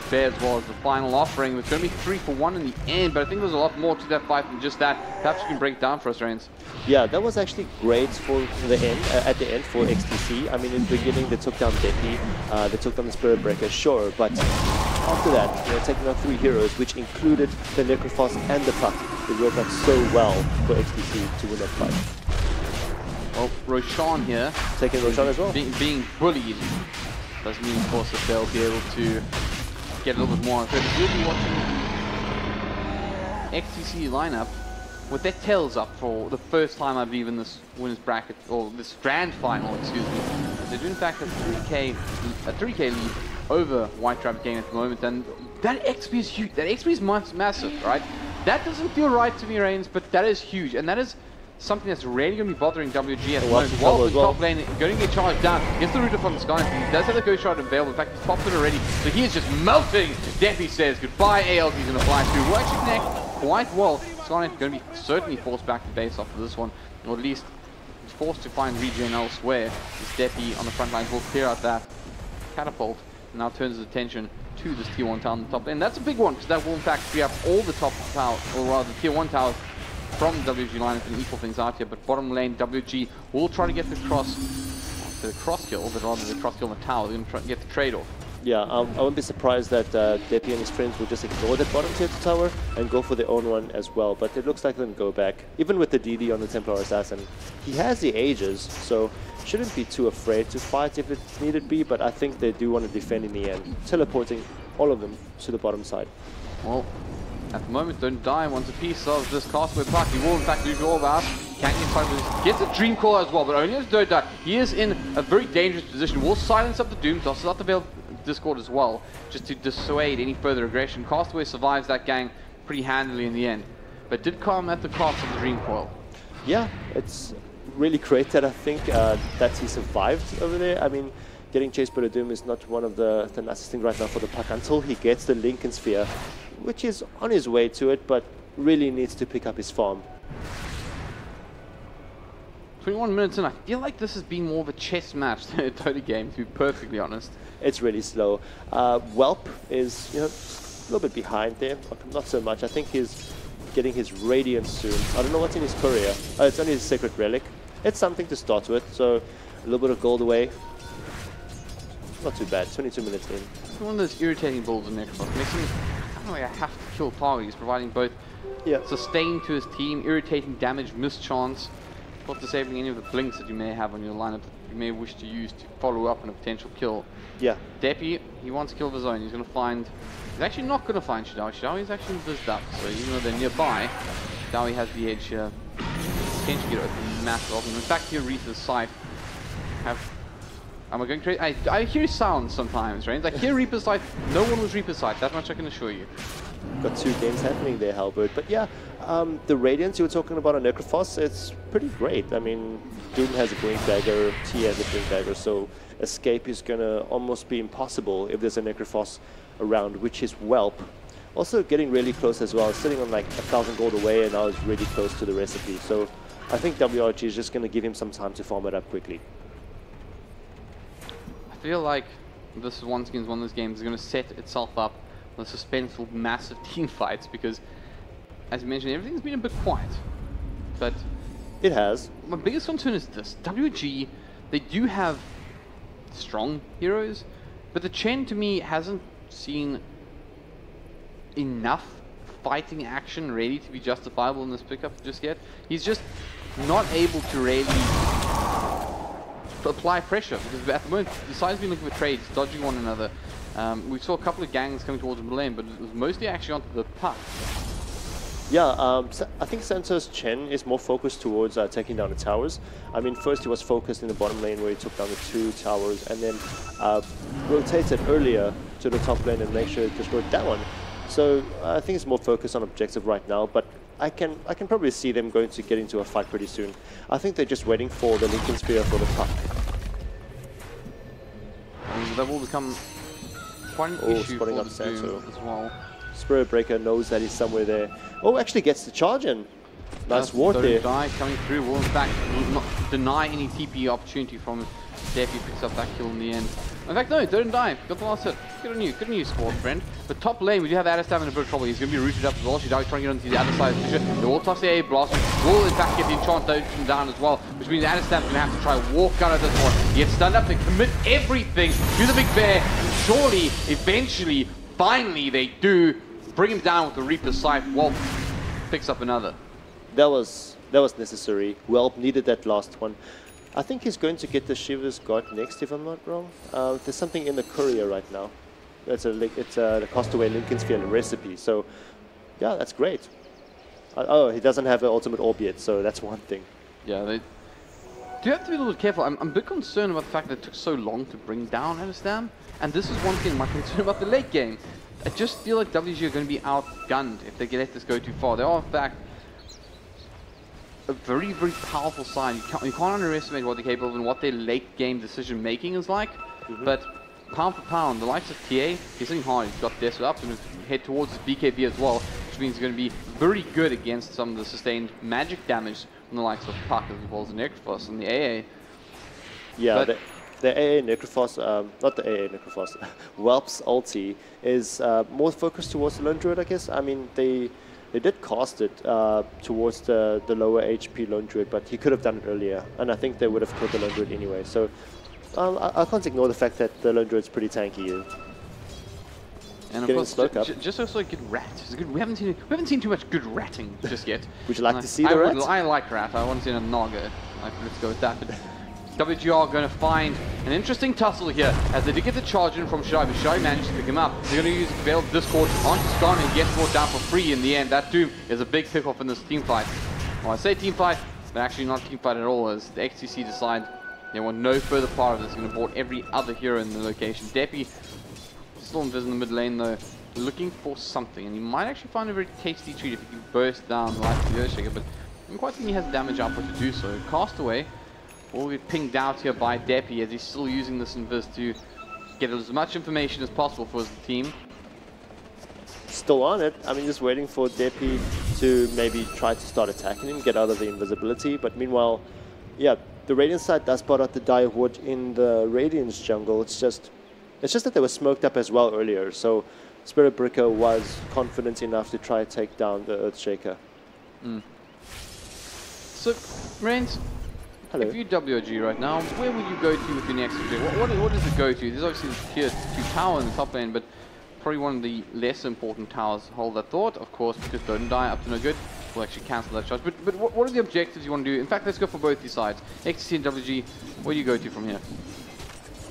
Fair as well as the final offering. It's going to be 3-for-1 in the end, but I think there's a lot more to that fight than just that. Perhaps you can break down for us, Reigns. Yeah, that was actually great for the end, at the end for XTC. I mean, in the beginning they took down Depi, they took down the Spirit Breaker, sure, but after that, they were taking out 3 heroes, which included the Necrophos and the Puck. It worked out so well for XTC to win that fight. Well, Roshan here. Taking Roshan as well. Being bullied doesn't mean, of course, that they'll be able to get a little bit more on credit. We'll be watching XTC lineup with their tails up for the first time, I believe, in this winners bracket, or this grand final, excuse me. They do in fact a 3K lead over White Rabbit Game at the moment, and that XP is huge. That XP is massive, right? That doesn't feel right to me, Reigns, but that is huge, and that is something that's really going to be bothering WG at the moment. While the top lane going to get charged down, gets the router from the Sky. He does have the ghost shot available. In fact, he's popped it already, so he is just melting. Deppy says goodbye. ALT is going to fly through. Will actually connect quite well. Skynet going to be certainly forced back to base after this one, or at least forced to find regen elsewhere. This Deppy on the front lines will clear out that catapult, and now turns his attention to this tier 1 tower on the top lane. That's a big one, because that will in fact free up all the top towers, or rather tier 1 towers from the WG lineup and equal things out here. But bottom lane, WG will try to get the cross kill, but rather the cross kill on the tower. They're going to try to get the trade off. Yeah, I wouldn't be surprised that Deppy and his friends will just ignore that bottom tier tower and go for their own one as well. But it looks like they'll go back. Even with the DD on the Templar Assassin, he has the Aegis, so shouldn't be too afraid to fight if it needed be. But I think they do want to defend in the end, teleporting all of them to the bottom side. Well, at the moment, Don't Die wants a piece of this Castaway Puck. He will in fact lose all about. Can't get inside with this. Gets a Dream Call as well, but only as Don't Die. He is in a very dangerous position. Will silence up the Doom, tosses out the Veil Discord as well, just to dissuade any further aggression. Castaway survives that gang pretty handily in the end, but did come at the cost of the Dream Coil. Yeah, it's really great that I think that he survived over there. I mean, getting chased by the Doom is not one of the nicest things right now for the Puck until he gets the Lincoln Sphere, which is on his way to it, but really needs to pick up his farm. 21 minutes in, I feel like this has been more of a chess match than a Dota game, to be perfectly honest. It's really slow. Whelp is, you know, a little bit behind there, but not so much. I think he's getting his Radiance soon. I don't know what's in his courier. Oh, it's only his Sacred Relic. It's something to start with, so a little bit of gold away. Not too bad, 22 minutes in. One of those irritating builds in Necrophos. Makes him, I don't know, I have to kill target. He's providing both sustain to his team, irritating damage, mischance, not disabling any of the blinks that you may have on your lineup that you may wish to use to follow up on a potential kill. Yeah. Deppy, he wants to kill of his own. He's going to find... He's actually not going to find Shidawi. Shidawi is actually buzzed up, so even though they're nearby, Shidawi has the edge here. Potentially get open massive open. In fact, here Reaper's Scythe am I going crazy? I hear sounds sometimes, right? I hear Reaper's Scythe. No one was Reaper's Scythe, that much I can assure you. Got two games happening there, Halbert. But yeah, the Radiance you were talking about on Necrophos, it's pretty great. I mean, Doom has a Blink Dagger, T has a Blink Dagger, so escape is going to almost be impossible if there's a Necrophos around, which is Whelp. Also getting really close as well, sitting on like 1,000 gold away, and now is really close to the recipe. So I think WRG is just going to give him some time to farm it up quickly. I feel like this is once again one of those games is going to set itself up on suspenseful, massive team fights, because, as you mentioned, everything's been a bit quiet. But it has. My biggest concern is this: WG, they do have strong heroes, but the Chen to me hasn't seen enough fighting action ready to be justifiable in this pickup just yet. He's just not able to really apply pressure, because at the moment the side's been looking for trades, dodging one another. We saw a couple of gangs coming towards the lane, but it was mostly actually onto the Puck. Yeah, I think Santos Chen is more focused towards taking down the towers. I mean, first he was focused in the bottom lane where he took down the 2 towers, and then rotated earlier to the top lane and make sure it destroyed that one. So I think it's more focused on objective right now, but I can probably see them going to get into a fight pretty soon. I think they're just waiting for the Lincoln Spear for the Puck. And that will become quite an issue for the Doom as well. Spirit Breaker knows that he's somewhere there. Oh, actually gets the charge in. Nice ward there. Die coming through will in fact not deny any TP opportunity from Deppy. Picks up that kill in the end. In fact, no, don't die. Got the last hit. Good on you, squad friend. But top lane, we do have Adestam in a bit of trouble. He's going to be rooted up as well. Shidawi's trying to get onto the other side of the picture. They will toss the A blast. Will in fact get the enchant down as well, which means Adestam's going to have to try and walk out of this one. He gets stunned up. They commit everything to the big bear. And surely, eventually, finally, they do bring him down with the Reaper's Scythe. Whelp picks up another. That was necessary. Whelp needed that last one. I think he's going to get the Shiva's God next, if I'm not wrong. There's something in the courier right now. It's the Castaway Lincoln Sphere recipe. So, yeah, that's great. Oh, he doesn't have an ultimate orb yet, so that's one thing. Yeah, they do have to be a little bit careful. I'm a bit concerned about the fact that it took so long to bring down Amsterdam. And this is one thing, my concern about the late game. I just feel like WG are going to be outgunned if they let this go too far. They are, in fact, a very, very powerful side. You can't underestimate what they're capable of and what their late game decision making is like. But pound for pound, the likes of TA, he's hitting hard. He's got this up and head towards his BKB as well, which means he's going to be very good against some of the sustained magic damage from the likes of Puck as well as the Necrophos and the AA. Yeah, the AA Necrophos, not the AA Necrophos, Whelp's ulti is more focused towards the Lone Druid, I guess. I mean, they did cast it towards the lower HP Lone Druid, but he could have done it earlier, and I think they would have killed the Lone Druid anyway. So I can't ignore the fact that the Lone Druid's pretty tanky. And of course, just also good rat. We haven't seen too much good ratting just yet. Would you like to see the rat? I like rat. I want to see a Naga. Let's go with that. But WG are going to find an interesting tussle here as they did get the charge in from Shai, but Shai managed to pick him up. They're going to use Veiled Discord onto Skarn and get brought down for free in the end. That Doom is a big pick-off in this team fight. Well, I say team fight, but actually not team fight at all, as the XTC decide they want no further part of this. They're going to board every other hero in the location. Deppy still in the mid lane though, looking for something, and he might actually find a very tasty treat if he can burst down like the Earthshaker, but I don't quite think he has damage output to do so. Castaway will get pinged out here by Deppy as he's still using this invis to get as much information as possible for his team. Still on it. I mean, just waiting for Deppy to maybe try to start attacking him, get out of the invisibility, but meanwhile, yeah, the Radiant side does spot out the Dire Wood in the Radiant's jungle. It's just that they were smoked up as well earlier, so Spirit Breaker was confident enough to try to take down the Earthshaker. So, Reigns, hello. If you WOG right now, where would you go to with your next objective? What does it go to? There's obviously the tier 2 tower in the top lane, but probably one of the less important towers. Hold that thought, of course, because Don't Die up to no good. We'll actually cancel that charge. But what are the objectives you want to do? In fact, let's go for both these sides. XTC and WG, where do you go to from here?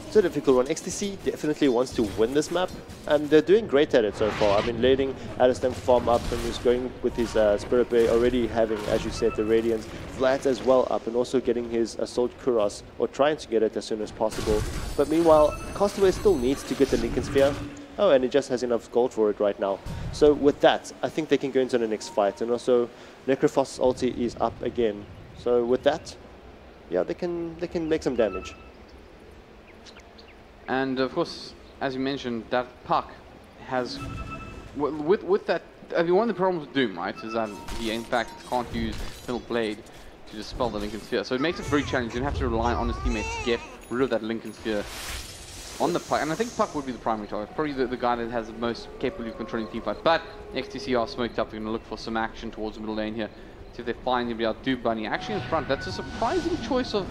It's a difficult one. XTC definitely wants to win this map, and they're doing great at it so far. I mean, letting Alistam farm up and just going with his Spirit Bay, already having, as you said, the Radiant, Vlad as well up, and also getting his Assault Kuros, or trying to get it as soon as possible. But meanwhile, Castaway still needs to get the Lincoln Sphere. Oh, and he just has enough gold for it right now. So with that, I think they can go into the next fight. And also, Necrophos' ulti is up again. So with that, yeah, they can make some damage. And of course, as you mentioned, that Puck has, with that, I mean, one of the problems with Doom, right, is that he in fact can't use Fiddle Blade to dispel the Lincoln Sphere. So it makes it very challenging. You have to rely on his teammates to get rid of that Lincoln Sphere on the Puck. And I think Puck would be the primary target, probably the guy that has the most capability of controlling the team fight. But XTC are smoked up. They're going to look for some action towards the middle lane here. See if they find anybody out. Doom Bunny actually in front. That's a surprising choice of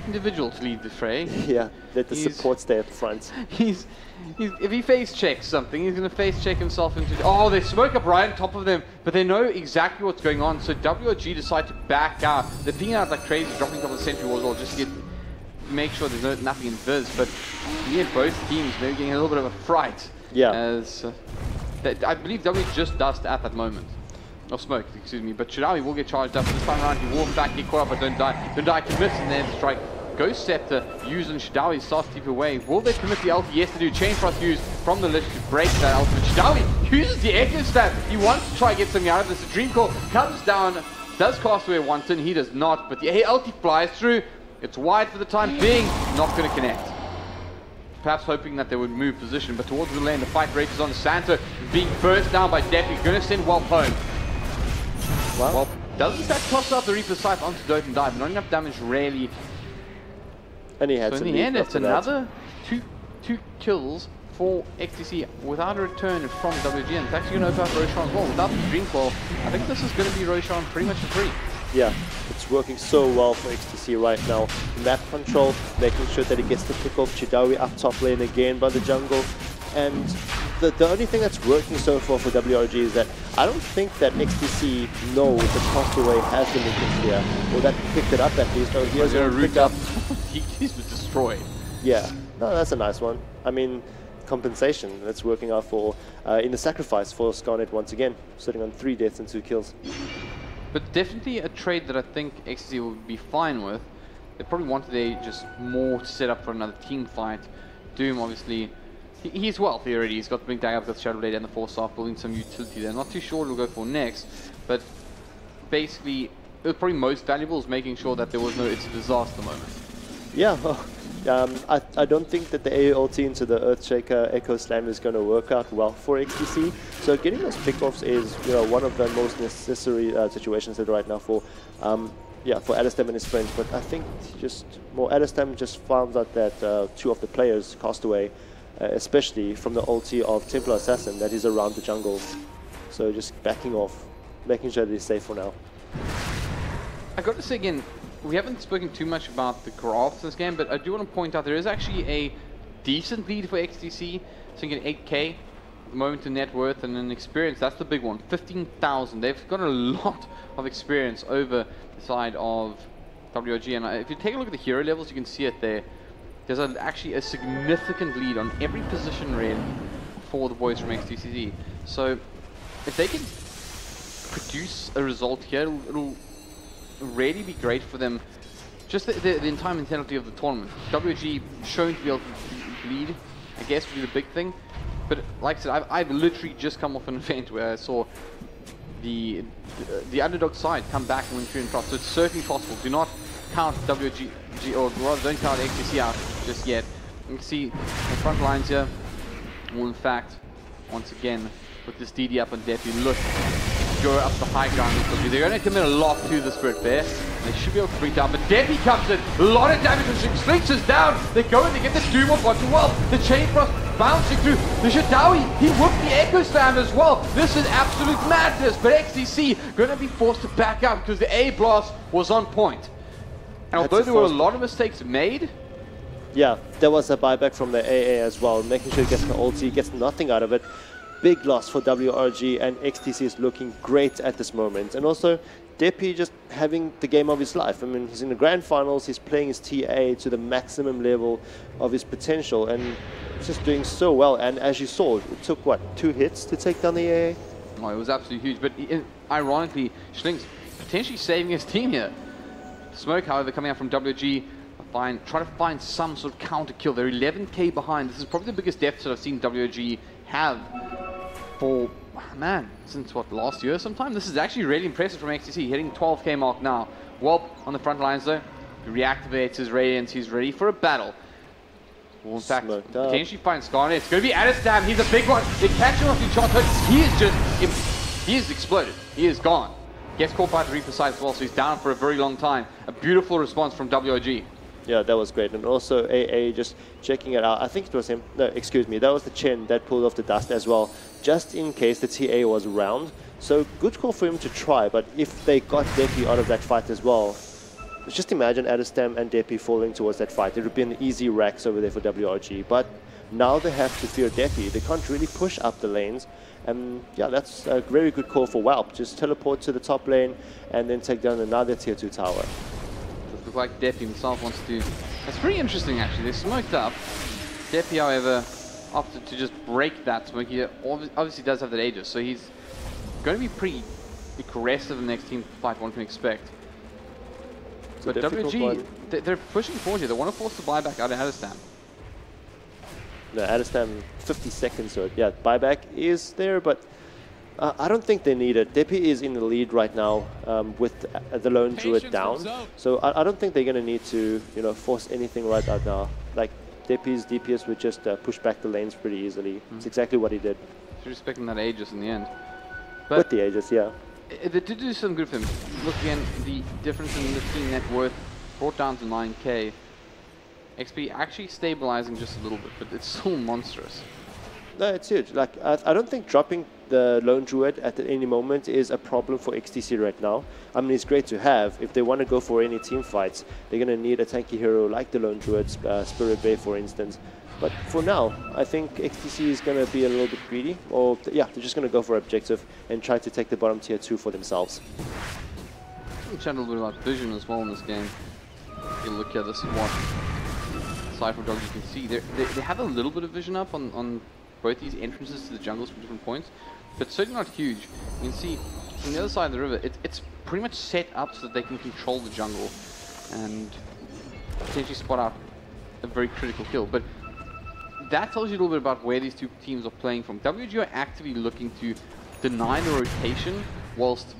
individual to lead the fray. Yeah, let the support stay up front. If he face checks something, he's going to face check himself into. Oh, they smoke up right on top of them, but they know exactly what's going on. So WOG decide to back out. They're pinging out like crazy, dropping a couple of sentry walls, or just to make sure there's nothing in Viz. But yeah, both teams maybe getting a little bit of a fright. Yeah. As I believe W just dust at that moment. Or smoke, excuse me. But Shadawi will get charged up. This time around, he will in fact get caught up by Don't Die. Don't Die commits and then strike. Ghost Scepter using Shadawi starts to keep away. Will they commit the ulti? Yes, they do. Chain Frost used from the Lich to break that ulti. But Shadawi uses the Echo Stab. He wants to try and get something out of this. The Dream Call comes down. Does Castaway want in? He does not. But the ulti flies through. It's wide for the time being. Not going to connect. Perhaps hoping that they would move position. But towards the lane, the fight rages on. Santo being burst down by Deppy. Going to send Whelp home. Well, doesn't that toss out the Reaper Scythe onto Don't Die, but not enough damage really. And he had so in the end, it's another two kills for XTC without a return from WG, and it's actually going to open up Roshan as well. Without the Dreamfall, I think this is going to be Roshan pretty much for free. Yeah, it's working so well for XTC right now. Map control, making sure that he gets the pick off Chidawi up top lane again by the jungle. And the only thing that's working so far for WRG is that I don't think that XTC know that Castaway has the Lincoln Sphere, or that picked it up at least. Oh, he has a root up. He's destroyed. Yeah, no, that's a nice one. I mean, compensation. That's working out for in the sacrifice for Scarnet once again, sitting on 3 deaths and 2 kills. But definitely a trade that I think XTC would be fine with. They probably wanted just more to set up for another team fight. Doom, obviously, he's wealthy already. He's got the big dagger, he's got the Shadow Blade and the 4-star, building some utility there. Not too sure what he'll go for next, but basically, it was probably most valuable is making sure that there was no it's a disaster moment. Yeah, I don't think that the AO ulti into the Earthshaker Echo Slam is going to work out well for XTC. So getting those pickoffs is, you know, one of the most necessary situations right now for for Adestam and his friends. But I think Adestam just found out that 2 of the players cast away, especially from the ulti of Templar Assassin that is around the jungle. So just backing off, making sure that he's safe for now. I got to say again, we haven't spoken too much about the graphs this game, but I do want to point out there is actually a decent lead for XTC. So you get 8K, at the moment in net worth and an experience. That's the big one, 15,000. They've got a lot of experience over the side of WRG. And if you take a look at the hero levels, you can see it there. There's actually a significant lead on every position really for the boys from XTC. So if they can produce a result here, it'll really be great for them. Just the entire mentality of the tournament. WG shown to be able to lead, I guess, would be the big thing. But like I said, I've literally just come off an event where I saw the underdog side come back and win 3 in front. So it's certainly possible. Do not count WG, or rather don't count XTC out just yet. You can see the front lines here. Well, in fact, once again, with this DD up on Depi, look. Go up the high ground. They're going to commit a lot to the Spirit Bear. They should be able to bring down, but Depi comes in. A lot of damage, and Slinks is down. They go and they get the Doom off onto well. The Chain Frost bouncing through. The Shadawi, he whooped the Echo Slam as well. This is absolute madness, but XTC going to be forced to back out because the A blast was on point. And although there were a lot of mistakes made, yeah, there was a buyback from the AA as well, making sure he gets the ulti, gets nothing out of it. Big loss for WRG, and XTC is looking great at this moment. And also, Depi just having the game of his life. I mean, he's in the grand finals, he's playing his TA to the maximum level of his potential, and just doing so well. And as you saw, it took, what, 2 hits to take down the AA? Oh, it was absolutely huge. But ironically, Schlink's potentially saving his team here. Smoke, however, coming out from WG, try to find some sort of counter kill. They're 11k behind. This is probably the biggest deficit I've seen WG have for, man, since what, last year sometime? This is actually really impressive from XTC, hitting 12k mark now. Whelp on the front lines though, he reactivates his Radiance, he's ready for a battle. Well, in fact, potentially find Scarnet. It's going to be Adestam, he's a big one. They catch him off the shot, but he is exploded, he is gone. Gets caught by the Reaper side as well, so he's down for a very long time. A beautiful response from WOG. Yeah, that was great. And also AA just checking it out. I think it was him. No, excuse me. That was the Chen that pulled off the dust as well, just in case the TA was around. So good call for him to try. But if they got Depi out of that fight as well, just imagine Adestam and Depi falling towards that fight. It would be an easy racks over there for WRG. But now they have to fear Depi. They can't really push up the lanes. And yeah, that's a very good call for Whelp. Just teleport to the top lane and then take down another tier 2 tower. Look like Depi himself wants to. That's pretty interesting actually. They smoked up. Depi, however, opted to just break that smoke. He obviously does have that Aegis, so he's going to be pretty aggressive in the next team fight, one can expect. But WG, they're pushing forward here. They want to force the buyback out of Adestam. No, Adestam 50 seconds, so yeah, buyback is there, but I don't think they need it. Depi is in the lead right now with the lone druid down, so I don't think they're going to need to, you know, force anything right out now. Like Depi's DPS would just push back the lanes pretty easily. It's exactly what he did. He's respecting that Aegis in the end. But with the Aegis, yeah. They did do some good for him. Look again, the difference in the team net worth brought down to 9k. XP actually stabilizing just a little bit, but it's still monstrous. No, it's huge. Like I don't think dropping the lone druid at any moment is a problem for XTC right now. I mean, it's great to have. If they want to go for any team fights, they're going to need a tanky hero like the lone druid, Spirit Bay, for instance. But for now, I think XTC is going to be a little bit greedy, or yeah, they're just going to go for objective and try to take the bottom tier 2 for themselves. We chat a little bit about vision as well in this game. If you look here, this is what side from WG, you can see they have a little bit of vision up on both these entrances to the jungles from different points, but certainly not huge. You can see from the other side of the river, it's pretty much set up so that they can control the jungle and potentially spot out a very critical kill. But that tells you a little bit about where these two teams are playing from. WG are actively looking to deny the rotation, whilst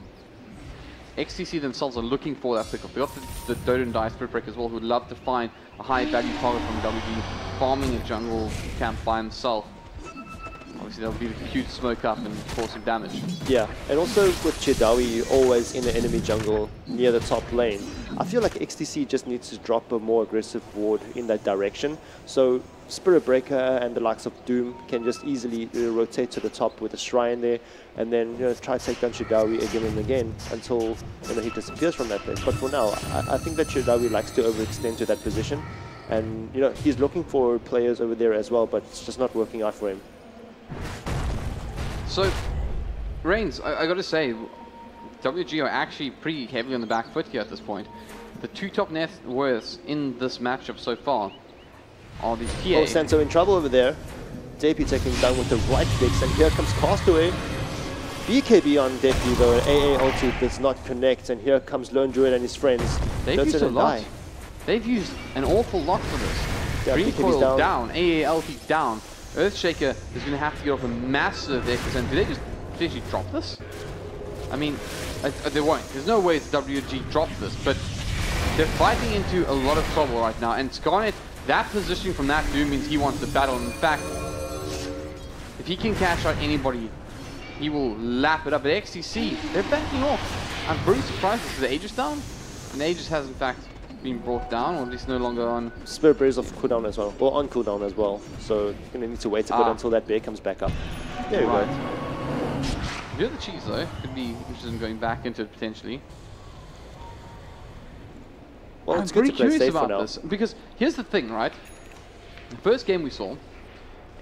XTC themselves are looking for that pickup. They got the Dota and Die Spirit Break as well, who would love to find a high value target from WG, farming a jungle camp by himself. Obviously, that'll be the huge smoke up and cause some damage. Yeah, and also with Chidawi always in the enemy jungle near the top lane, I feel like XTC just needs to drop a more aggressive ward in that direction. So Spirit Breaker and the likes of Doom can just easily rotate to the top with a Shrine there, and then try to take down Chidawi again and again until he disappears from that place. But for now, I think that Chidawi likes to overextend to that position, and he's looking for players over there as well, but it's just not working out for him. So, Reigns, I got to say, WG are actually pretty heavily on the back foot here at this point. The two top net worths in this matchup so far are the PA. Oh, Santo in trouble over there. Depi taking down with the right clicks, and here comes Castaway. BKB on Depi though, AA ulti does not connect, and here comes Lone Druid and his friends. They've used a lot. They've used an awful lot for this. Yeah, Green Coil down, AA ulti down. Earthshaker is going to have to get off a massive X%. Do they just potentially drop this? I mean, they won't. There's no way WG dropped this, but they're fighting into a lot of trouble right now. And Scarlet, that positioning from that Doom means he wants to battle. In fact, if he can cash out anybody, he will lap it up. At XTC, they're backing off. I'm very surprised because the Aegis down. And the Aegis has, in fact, been brought down, or at least no longer on. Spirit Break is off cooldown as well, or on cooldown as well. So you're going to need to wait a bit until that bear comes back up. There we go. You're the cheese though. Could be interested in going back into it potentially. Well, I'm it's good pretty to play curious safe about for now. this, because here's the thing, right? The first game we saw,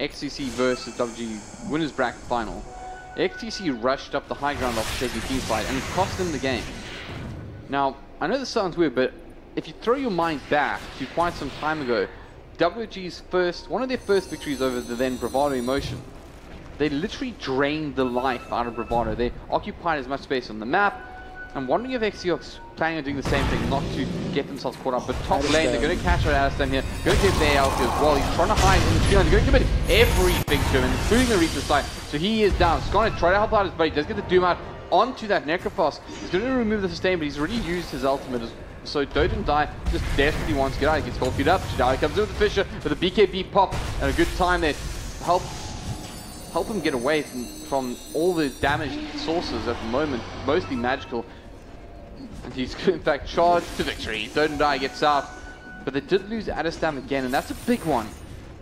XTC versus WG winners bracket final. XTC rushed up the high ground off shaky team fight and it cost them the game. Now, I know this sounds weird, but if you throw your mind back to quite some time ago, WG's one of their first victories over the then Bravado Emotion, they literally drained the life out of Bravado. They occupied as much space on the map. I'm wondering if XTC are planning on doing the same thing, not to get themselves caught up. But top lane, they're going to catch out Alastan here. Going to give their ALT as well. He's trying to hide in the field. They're going to give it everything to him, including the Reaper side. So he is down. Scarlet try to help out his buddy. Does get the Doom out onto that Necrophos. He's going to remove the sustain, but he's already used his ultimate. So Dota and Die just desperately wants to get out. He gets 12 feet up. Chidawi comes in with the Fisher with a BKB pop and a good time there. Help him get away from all the damage sources at the moment, mostly magical. And he's in fact charged to victory. Dota and Die gets out, but they did lose Adestam again, and that's a big one.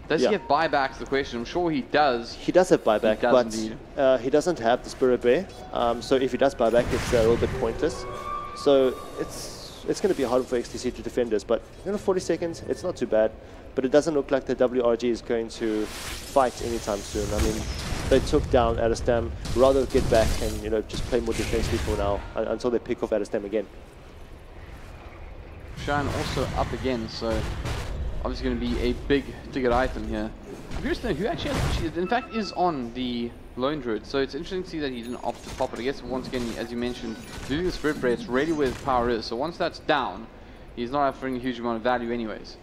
Does he have buybacks? The question. I'm sure he does. He does have buyback, but indeed. He doesn't have the Spirit Bear. So if he does buyback, it's a little bit pointless. So it's going to be hard for XTC to defend us, but 40 seconds, it's not too bad. But it doesn't look like the WRG is going to fight anytime soon. I mean, they took down Adestam. Rather get back and just play more defensively for now until they pick off Adestam again. Shine also up again, so obviously going to be a big ticket item here. I'm curious to know who actually in fact is on the Lone Druid, so it's interesting to see that he didn't opt to pop it. I guess once again, as you mentioned, losing the Spirit Break, it's really where his power is. So once that's down, he's not offering a huge amount of value anyways.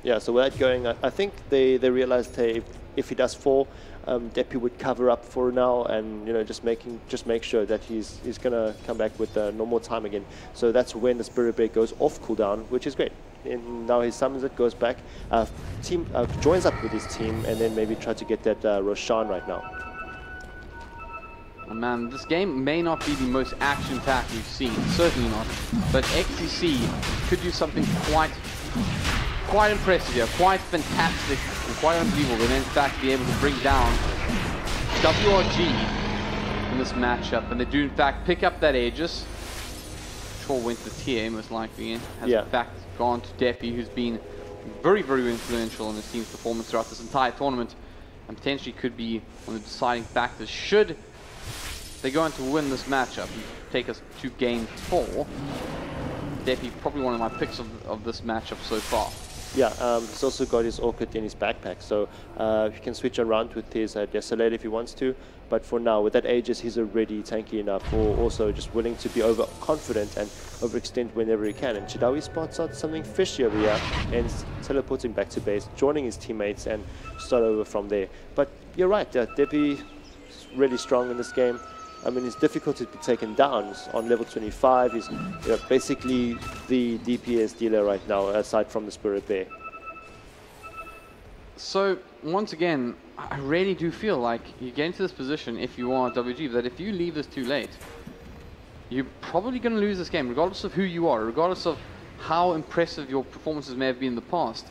Yeah, so with that going, I think they realized, hey, if he does fall, Depi would cover up for now, and just make sure that he's gonna come back with normal time again. So that's when the Spirit Break goes off cooldown, which is great. And now he summons it, goes back, joins up with his team, and then maybe try to get that Roshan right now. Oh man, this game may not be the most action-packed we've seen, certainly not. But XTC could do something quite impressive here, quite fantastic, and quite unbelievable. And in fact, be able to bring down WRG in this matchup. And they do in fact pick up that Aegis. Sure went to TA most likely, and has in fact gone to Depi, who's been very, very influential in his team's performance throughout this entire tournament, and potentially could be one of the deciding factors should they go on to win this matchup and take us to game 4. Depi, probably one of my picks of this matchup so far. Yeah, he's also got his Orchid in his backpack, so he can switch around with his Desolator if he wants to. But for now, with that Aegis, he's already tanky enough, or also just willing to be overconfident and overextend whenever he can. And Chidawi spots out something fishy over here and teleporting back to base, joining his teammates and start over from there. But you're right, Depi is really strong in this game. I mean, it's difficult to be taken down. He's on level 25. He's basically the DPS dealer right now, aside from the Spirit Bear. So, once again, I really do feel like you get into this position, if you are WG, that if you leave this too late, you're probably going to lose this game, regardless of who you are, regardless of how impressive your performances may have been in the past.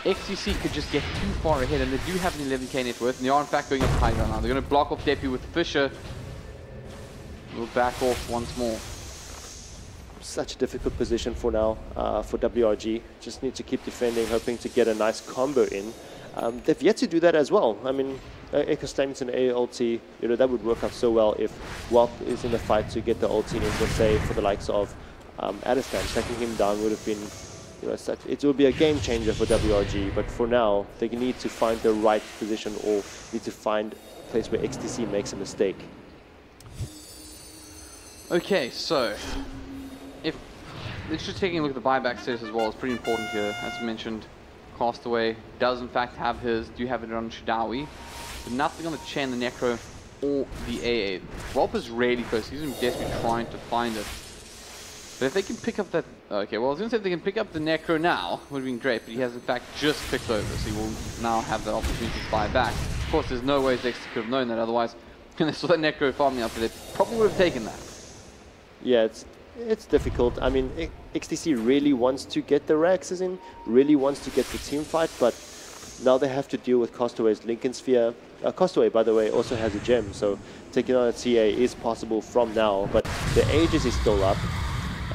XTC could just get too far ahead, and they do have an 11k net worth, and they are in fact going up high ground now. They're going to block off Depi with Fisher. We'll back off once more. Such a difficult position for now for WRG. Just need to keep defending, hoping to get a nice combo in. They've yet to do that as well. I mean, Echo Stamington A ulti, that would work out so well if Whelp is in the fight to get the ulti in, let's say, for the likes of Adestan. Taking him down would have been, it will be a game changer for WRG, but for now, they need to find the right position or need to find a place where XTC makes a mistake. Okay, so it's just taking a look at the buyback status as well. It's pretty important here. As mentioned, Castaway does in fact have his, do have it on Chidawi, but nothing on the Chain, the Necro, or the AA. Whelp is really close. He's desperately trying to find it. But if they can pick up that, okay, well I was going to say if they can pick up the Necro now, would have been great, but he has in fact just picked over, so he will now have the opportunity to buy back. Of course, there's no way Dexter could have known that, otherwise, when they saw that Necro farming up, they probably would have taken that. Yeah, it's difficult. I mean, XTC really wants to get the Raxes in, really wants to get the team fight, but now they have to deal with Castaway's Lincoln Sphere. Castaway, by the way, also has a gem, so taking on a TA is possible from now, but the Aegis is still up.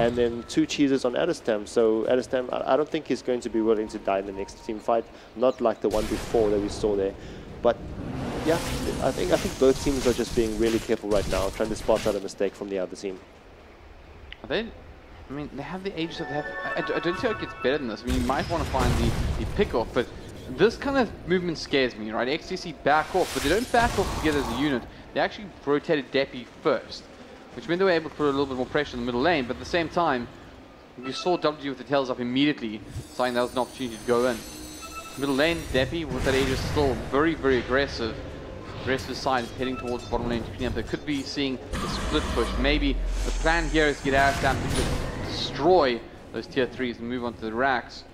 And then 2 cheeses on Adestam, so Adestam, I don't think he's going to be willing to die in the next team fight, not like the one before that we saw there. But yeah, I think both teams are just being really careful right now, trying to spot out a mistake from the other team. Are they? I mean, they have the Aegis that they have. I don't think it gets better than this. I mean, you might want to find the pick-off, but this kind of movement scares me, right? XTC back off, but they don't back off together as a unit. They actually rotated Depi first, which meant they were able to put a little bit more pressure in the middle lane, but at the same time, you saw WG with the tails up immediately, saying that was an opportunity to go in. Middle lane, Depi with that Aegis still very, very aggressive. The rest of the side heading towards the bottom lane to clean up. They could be seeing a split push. Maybe the plan here is to get Adestam to destroy those tier 3s and move on to the racks.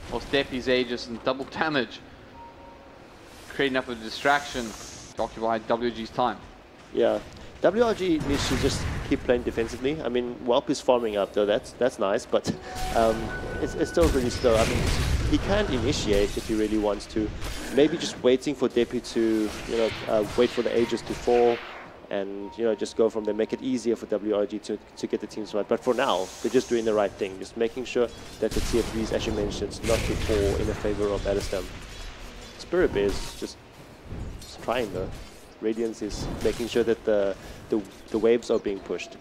Whilst Depi's Aegis and double damage, creating up a distraction to occupy WG's time. Yeah, WRG needs to just keep playing defensively. I mean, Whelp is farming up though, that's nice, but it's still really slow. I mean, he can initiate if he really wants to. Maybe just waiting for Depi to, wait for the Aegis to fall and, just go from there, make it easier for WRG to get the teams right. But for now, they're just doing the right thing, just making sure that the tier 3s, as you mentioned, not to fall in the favor of Adestam. Spirit Bear is just trying though. Radiance is making sure that the waves are being pushed.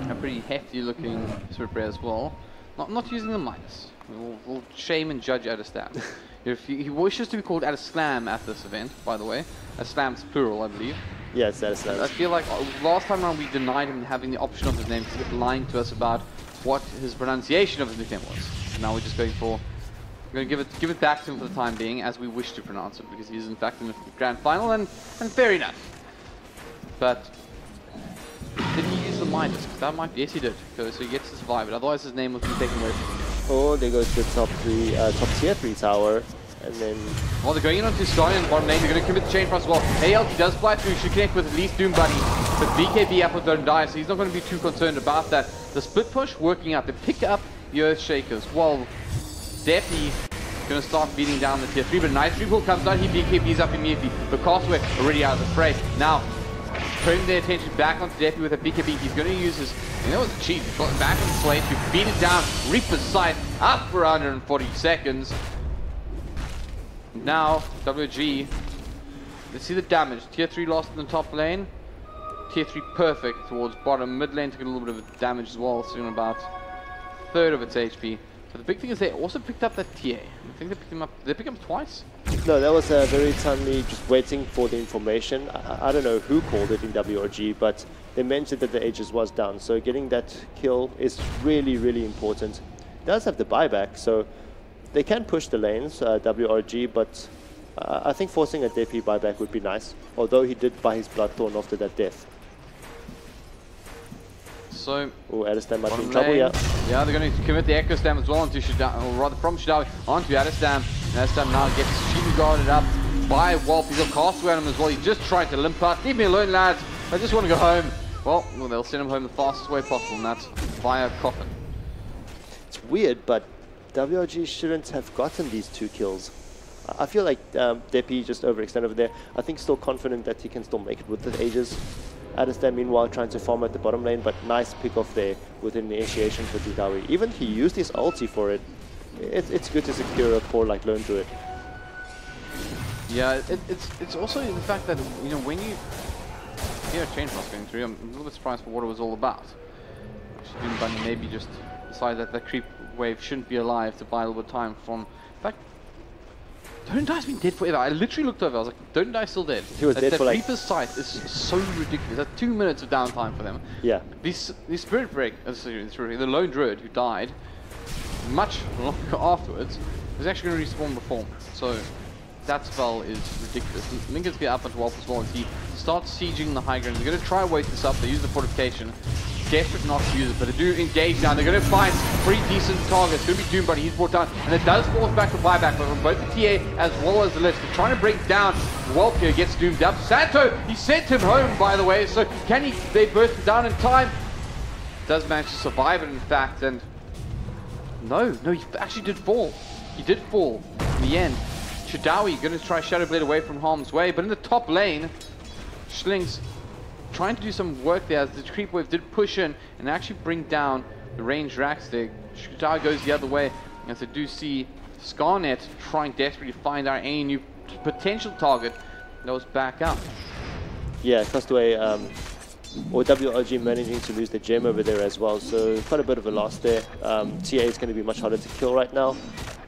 A pretty hefty looking Spirit Bear as well. Not using the minus. We'll shame and judge Adestam. He wishes to be called Adeslam at this event, by the way. Adeslam's plural, I believe. Yes, Adeslam. I feel like last time around we denied him having the option of his name because he kept lying to us about what his pronunciation of his nickname was. Now we're just going for... We're going to give it back to him for the time being as we wish to pronounce it, because he's in fact in the grand final, and fair enough. But did he use the minus? Because that might be, yes he did. So he gets to survive it. Otherwise his name would be taken away from him. Oh, they go to the top tier 3 tower, and then... Well, they're going in onto Sky in the bottom lane. They're going to commit the chain for us as well. ALT does fly through, should connect with at least Doom Bunny, but BKB up with don't die, so he's not going to be too concerned about that. The split push working out. They pick up the Earth Shakers. Well, Depi going to start beating down the tier 3, but a nice repull comes out. He BKBs up immediately. The Castaway already out of the fray. Now, turning their attention back onto Depi with a BKB. He's going to use his, that was a cheat. He's got back on the slate to beat it down. Reaper's Sight up for 140 seconds. Now, WG, let's see the damage. Tier 3 lost in the top lane. Tier 3 perfect towards bottom. Mid lane took a little bit of damage as well, so about a third of its HP. But the big thing is they also picked up that TA. I think they picked him up. Did they pick him up twice? No, that was very timely, just waiting for the information. I don't know who called it in WRG, but they mentioned that the Aegis was down. So getting that kill is really, really important. It does have the buyback, so they can push the lanes, WRG, but I think forcing a DP buyback would be nice, although he did buy his Bloodthorn after that death. So, Adestam might be in trouble, yeah. Yeah, they're going to commit the Echo Stam as well onto Shadawi, or rather from Shadawi onto Adestam. And Adestam now gets cheaply guarded up by Wolf. He's got Castaway on him as well. He's just trying to limp out. Leave me alone, lads. I just want to go home. Well, they'll send him home the fastest way possible, and that's via Coffin. It's weird, but WRG shouldn't have gotten these 2 kills. I feel like Depi just overextended over there. I think still confident that he can still make it with the Aegis. Adestam meanwhile trying to farm at the bottom lane, but nice pick off there with an initiation for Didawi. Even he used his ulti for it. It's good to secure a core like Lone Druid. Yeah, it's also the fact that, you know, when you hear a change loss going through, I'm a little bit surprised for what it was all about. Actually, Doom Bunny maybe just decided that that creep wave shouldn't be alive to buy a little bit of time from. In fact, Don't Die's been dead forever. I literally looked over, I was like, Don't Die's still dead. He was dead for like... Reaper's Sight is so ridiculous. That's 2 minutes of downtime for them. Yeah. The Spirit Break, the Lone Druid who died much longer afterwards was actually going to respawn before. So that spell is ridiculous. Lincoln's get up onto Wolf as well as he starts sieging the high ground. They're going to try and wake this up. They use the fortification. Desperate not to use it, but they do engage now. They're going to find pretty decent targets. It's going to be Doom Bunny. He's brought down, and it does force back to buyback, but from both the TA as well as the list. They're trying to break down. Wolf here gets doomed up. Santo, he sent him home, by the way. So can he? They burst him down in time. Does manage to survive it, in fact, and no, he actually did fall. He did fall in the end. Shadawi going to try Shadow Blade away from harm's way, but in the top lane, Schling's trying to do some work there as the creep wave did push in and actually bring down the ranged racks there. Shadawi goes the other way as they do see Scarnet trying desperately to find out any new potential target that was back up. Yeah, Castaway or WRG managing to lose the gem over there as well, so quite a bit of a loss there. TA is going to be much harder to kill right now,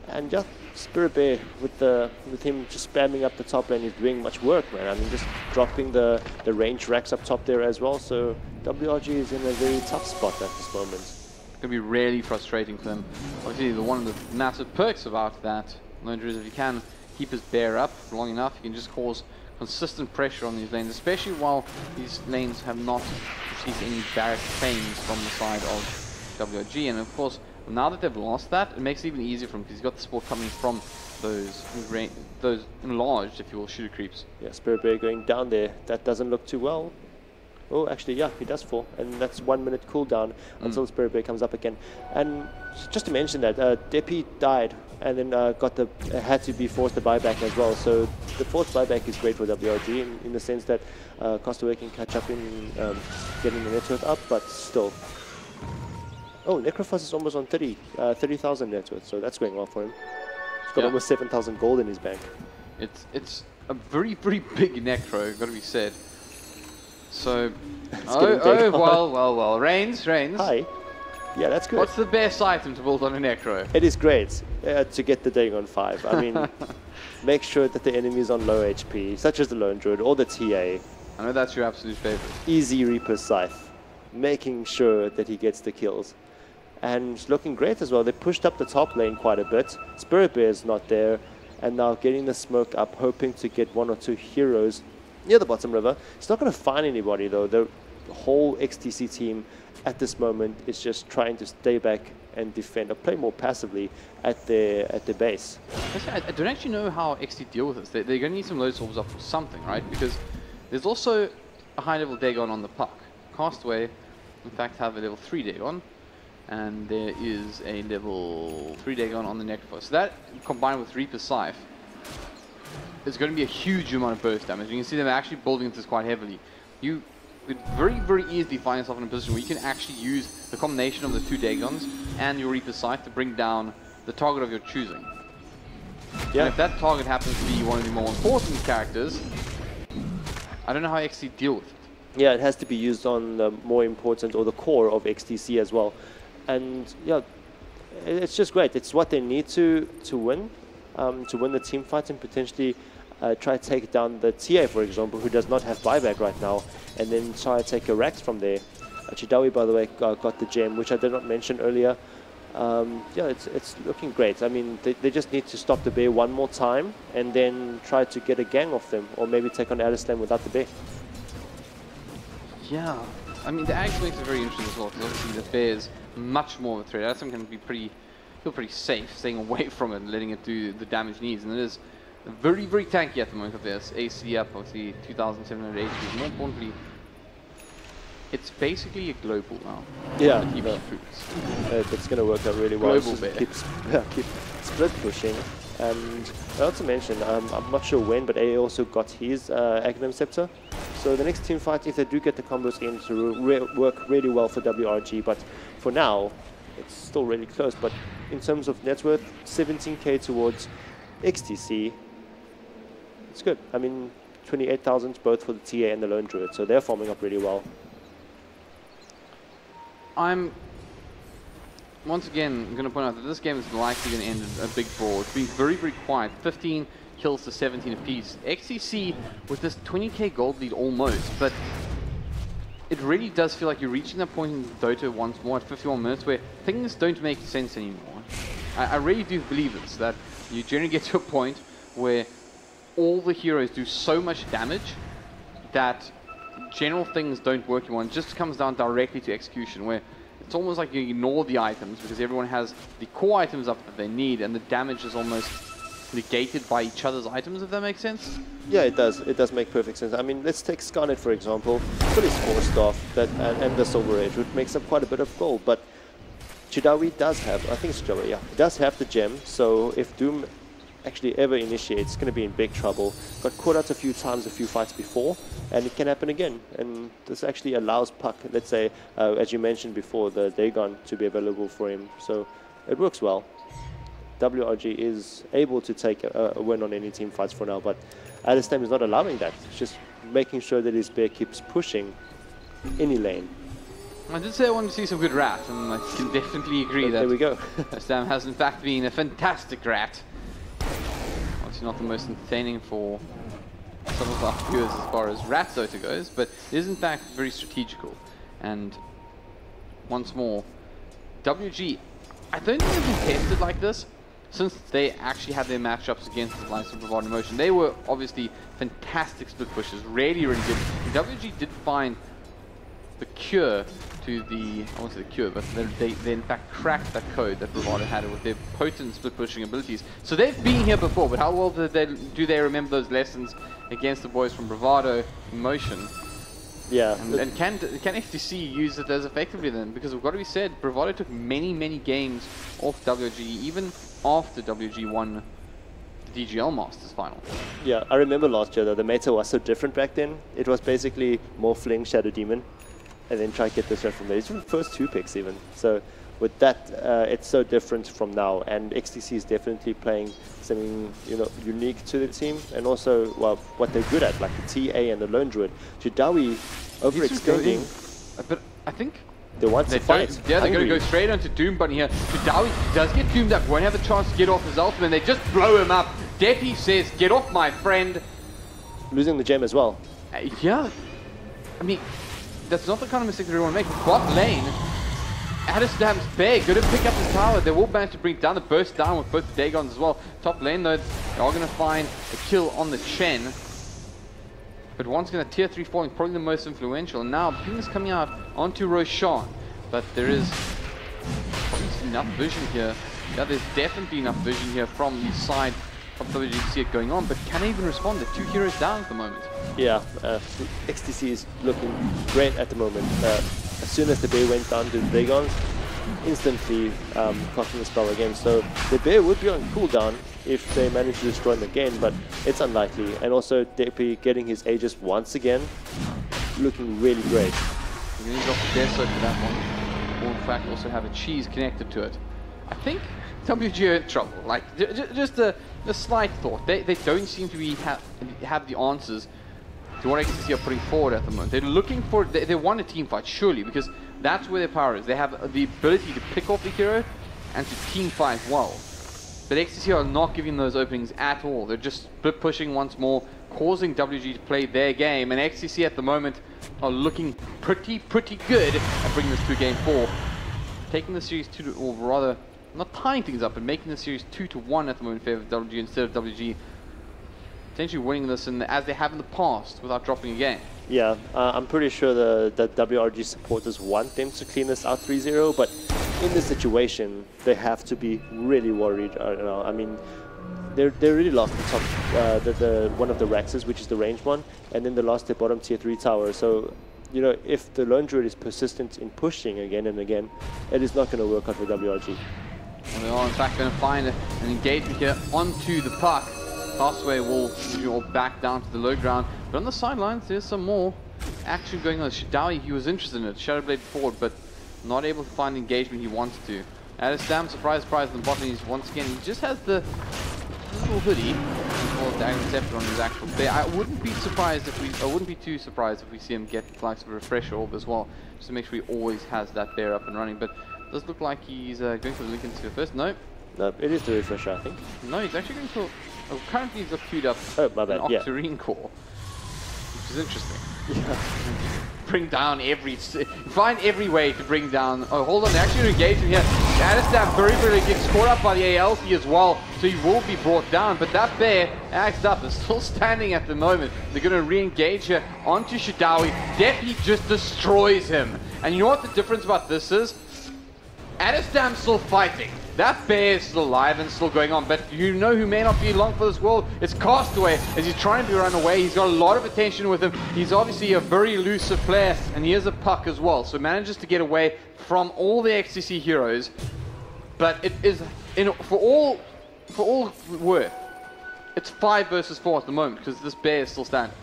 and just Spirit Bear with him just spamming up the top lane is doing much work, man. I mean, just dropping the range racks up top there as well, so WRG is in a very tough spot at this moment. It's going to be really frustrating for them. Obviously, one of the massive perks about that Lone Druid is if you can keep his bear up for long enough, you can just cause consistent pressure on these lanes, especially while these lanes have not received any barrack claims from the side of WRG. And of course, now that they've lost that, it makes it even easier for him because he's got the support coming from those enlarged, if you will, shooter creeps. Yeah, Spirit Bear going down there. That doesn't look too well. Oh, actually, yeah, he does fall, and that's 1 minute cooldown until Spirit Bear comes up again. And just to mention that, Depi died, and then had to be forced to buyback as well. So the forced buyback is great for WRG in the sense that Castaway can catch up in getting the net worth up, but still. Oh, Necrophos is almost on 30,000 net worth, so that's going well for him. He's got almost 7,000 gold in his bank. It's a very, very big Necro, got to be said. So, well, Reigns. Hi. Yeah, that's good. What's the best item to build on a Necro? It is great to get the Dagon 5. I mean, make sure that the enemy is on low HP, such as the Lone Druid or the TA. I know that's your absolute favorite. Easy Reaper Scythe, making sure that he gets the kills. And looking great as well. They pushed up the top lane quite a bit. Spirit Bear is not there, and now getting the smoke up, hoping to get 1 or 2 heroes near the bottom river. It's not going to find anybody though. The whole XTC team at this moment is just trying to stay back and defend or play more passively at their base. I don't actually know how XT deal with this. They're going to need some load solves up for something, right? Because there's also a high level Dagon on the puck. Castaway, in fact, have a level 3 Dagon, and there is a level 3 Dagon on the Necrophos. So that combined with Reaper's Scythe is going to be a huge amount of burst damage. You can see them actually building this quite heavily. You could very, very easily find yourself in a position where you can actually use the combination of the 2 Dagons and your Reaper's Scythe to bring down the target of your choosing. Yeah. And if that target happens to be one of the more important characters, I don't know how XT deal with it. Yeah, it has to be used on the more important or the core of XTC as well. And yeah, it's just great. It's what they need to win the team fight and potentially try to take down the TA, for example, who does not have buyback right now, and then try to take a Rax from there. Chidawi, by the way, got the gem, which I did not mention earlier. Yeah, it's looking great. I mean, they just need to stop the bear one more time and then try to get a gang of them, or maybe take on Alislam without the bear. Yeah, I mean, the Axe makes it very interesting as well, because obviously the bear is much more of a threat. Alislam can be feel pretty safe, staying away from it and letting it do the damage it needs, and it is very, very tanky at the moment. There's AC up, obviously 2,700 HP. More importantly, it's basically a global now. Yeah, it's going to work out really well. Global bear. Keep split pushing. And I also mentioned, I'm not sure when, but A also got his Agnum Scepter. So the next team fight, if they do get the combos in, to work really well for WRG. But for now, it's still really close. But in terms of net worth, 17k towards XTC. It's good. I mean, 28,000 both for the TA and the Lone Druid. So they're forming up really well. I'm once again going to point out that this game is likely going to end in a big brawl. It's been very, very quiet. 15 kills to 17 apiece. XTC with this 20k gold lead almost, but it really does feel like you're reaching that point in Dota once more at 51 minutes where things don't make sense anymore. I really do believe this, that you generally get to a point where all the heroes do so much damage that general things don't work anymore. It just comes down directly to execution, where it's almost like you ignore the items because everyone has the core items up that they need, and the damage is almost negated by each other's items, if that makes sense. Yeah, it does. It does make perfect sense. I mean, let's take Scarlet, for example. Put his 4-staff and the Silver Edge, which makes up quite a bit of gold. But Chidawi does have, I think it's Chidawi, yeah, does have the gem. So if Doom actually ever initiates, it's going to be in big trouble. Got caught out a few times, a few fights before, and it can happen again. And this actually allows Puck, let's say, as you mentioned before, the Dagon to be available for him. So it works well. WRG is able to take a win on any team fights for now, but Alislam is not allowing that. It's just making sure that his bear keeps pushing any lane. I did say I wanted to see some good rat, and I can definitely agree that there we go. Alislam has in fact been a fantastic rat. Obviously not the most entertaining for some of our viewers as far as rat Dota goes, but it is in fact very strategical. And once more, WG, I don't think they've been tested like this since they actually had their matchups against the likes of Bravado Motion. They were obviously fantastic split pushers, really, really good. And WG did find the cure to the, I won't say the cure, but they in fact cracked that code that Bravado had with their potent split pushing abilities. So they've been here before, but how well do they remember those lessons against the boys from Bravado Motion? Yeah. And can XTC use it as effectively then? Because we've got to be said, Bravado took many, many games off WG, even after WG won the DGL Masters final. Yeah, I remember last year though, the meta was so different back then. It was basically more Fling, Shadow Demon, and then try to get this right from there. It's the first 2 picks even. So with that, it's so different from now, and XTC is definitely playing something unique to the team, and also what they're good at, like the TA and the Lone Druid. Chidawi overextending, but I think they want to fight. Yeah, they're going to go straight onto Doom Bunny here. Chidawi does get doomed up, won't have a chance to get off his ultimate, and they just blow him up. Deppy says, "Get off my friend." Losing the gem as well. Yeah, I mean, that's not the kind of mistake that we want to make. Bot lane, Alislam's bear going to pick up his tower. They will manage to bring down the burst down with both the Dagons as well. Top lane though, they are going to find a kill on the Chen. But one's going to tier 3 falling, probably the most influential. And now ping is coming out onto Roshan. But there is enough vision here. Yeah, there's definitely enough vision here from the side of WG to see it going on. But can they even respond? They're 2 heroes down at the moment. Yeah, XTC is looking great at the moment. As soon as the bear went down to the Dragons, instantly casting the spell again. So the bear would be on cooldown if they manage to destroy him again, but it's unlikely. And also Deppy getting his Aegis once again, looking really great. He's going to drop the Death Soak for that one. Or in fact also have a cheese connected to it. I think WG are in trouble. Like, just a slight thought. They don't seem to be have the answers to what XTC are putting forward at the moment. They're looking for, they want a team fight, surely, because that's where their power is. They have the ability to pick off the hero and to team fight well. But XTC are not giving those openings at all. They're just split pushing once more, causing WG to play their game. And XTC at the moment are looking pretty good at bringing this to game 4. Taking the series 2 to, or rather, not tying things up, but making the series 2-1 at the moment in favor of WG instead of WG potentially winning this as they have in the past without dropping a game. Yeah, I'm pretty sure the WRG supporters want them to clean this out 3-0, but in this situation, they have to be really worried. I mean, they really lost the top, one of the Raxes, which is the range one, and then they lost their bottom tier 3 tower. So, you know, if the Lone Druid is persistent in pushing again and again, it is not going to work out for WRG. And they are in fact going to find an engagement here onto the puck. Castaway will all back down to the low ground, but on the sidelines there's some more action going on. Shidawi, he was interested in it, Shadowblade forward, but not able to find the engagement he wanted to. Hastags, surprise on the bottom, he's once again, he just has the little hoodie or the Scepter on his actual bear. I wouldn't be too surprised if we see him get the likes of a refresher orb as well, just to make sure he always has that bear up and running. But it does look like he's going for the Lincoln Sphere first. No, it is the refresher, I think. No, he's actually going for. Oh, currently he's got queued up an Octarine core, which is interesting. Yeah. Bring down find every way to bring down. Oh, hold on, they're actually engaging here. Hastags very gets caught up by the ALT as well, so he will be brought down. But that bear, axed up, is still standing at the moment. They're going to re-engage here onto Shidawi. Depi just destroys him. And you know what the difference about this is? Hastags still fighting. That bear is still alive and still going on, but you know who may not be long for this world? It's Castaway, as he's trying to run away. He's got a lot of attention with him. He's obviously a very elusive player, and he is a puck as well, so manages to get away from all the XTC heroes. But it is, for all worth, it's 5 versus 4 at the moment, because this bear is still standing.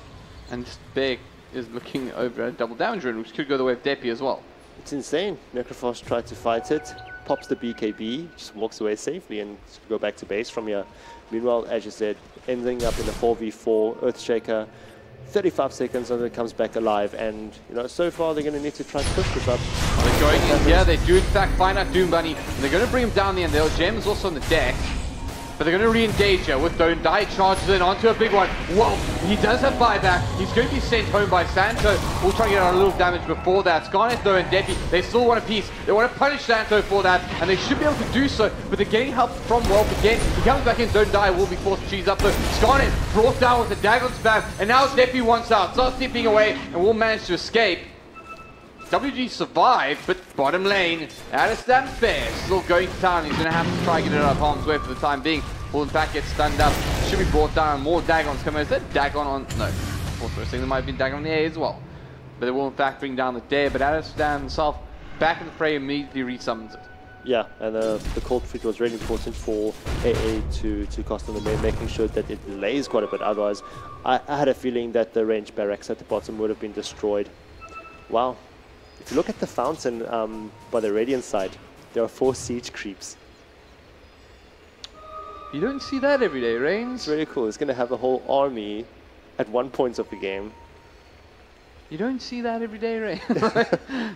And this bear is looking over a double damage run, which could go the way of Depi as well. It's insane. Necrophos tried to fight it, pops the BKB, just walks away safely and go back to base from here. Meanwhile, as you said, ending up in a 4v4, Earthshaker, 35 seconds until it comes back alive, and you know, so far they're going to need to try and push this up. They're going in here, they do in fact find out Doom Bunny, and they're going to bring him down the end. Their Gem's also on the deck. But they're going to re-engage here with Don't Die, charges in onto a big one. Whoa, he does have buyback. He's going to be sent home by Santo. We'll try to get out a little damage before that. Scarnet though and Depi, they still want a piece. They want to punish Santo for that, and they should be able to do so, but they're getting help from Welp again. He comes back in, Don't Die will be forced to cheese up though. Scarnet brought down with the Dagon spam, and now Depi wants out. Starts stepping away, and will manage to escape. WG survived, but bottom lane, Hastags fair, still going to town. He's going to have to try and get it out of harm's way for the time being. Will in fact get stunned up, should be brought down. More Dagons coming. Is that Dagon on? No. For first thing, there might have been Dagon on the A as well. But they will in fact bring down the Dare, but Hastags himself back in the fray immediately resummons it. Yeah, and the cold feet was really important for AA to cost on the main, making sure that it delays quite a bit. Otherwise, I had a feeling that the range barracks at the bottom would have been destroyed. Wow. If you look at the fountain by the Radiant side, there are 4 siege creeps. You don't see that every day, Reigns. It's really cool. It's going to have a whole army at one point of the game. You don't see that every day, Reigns.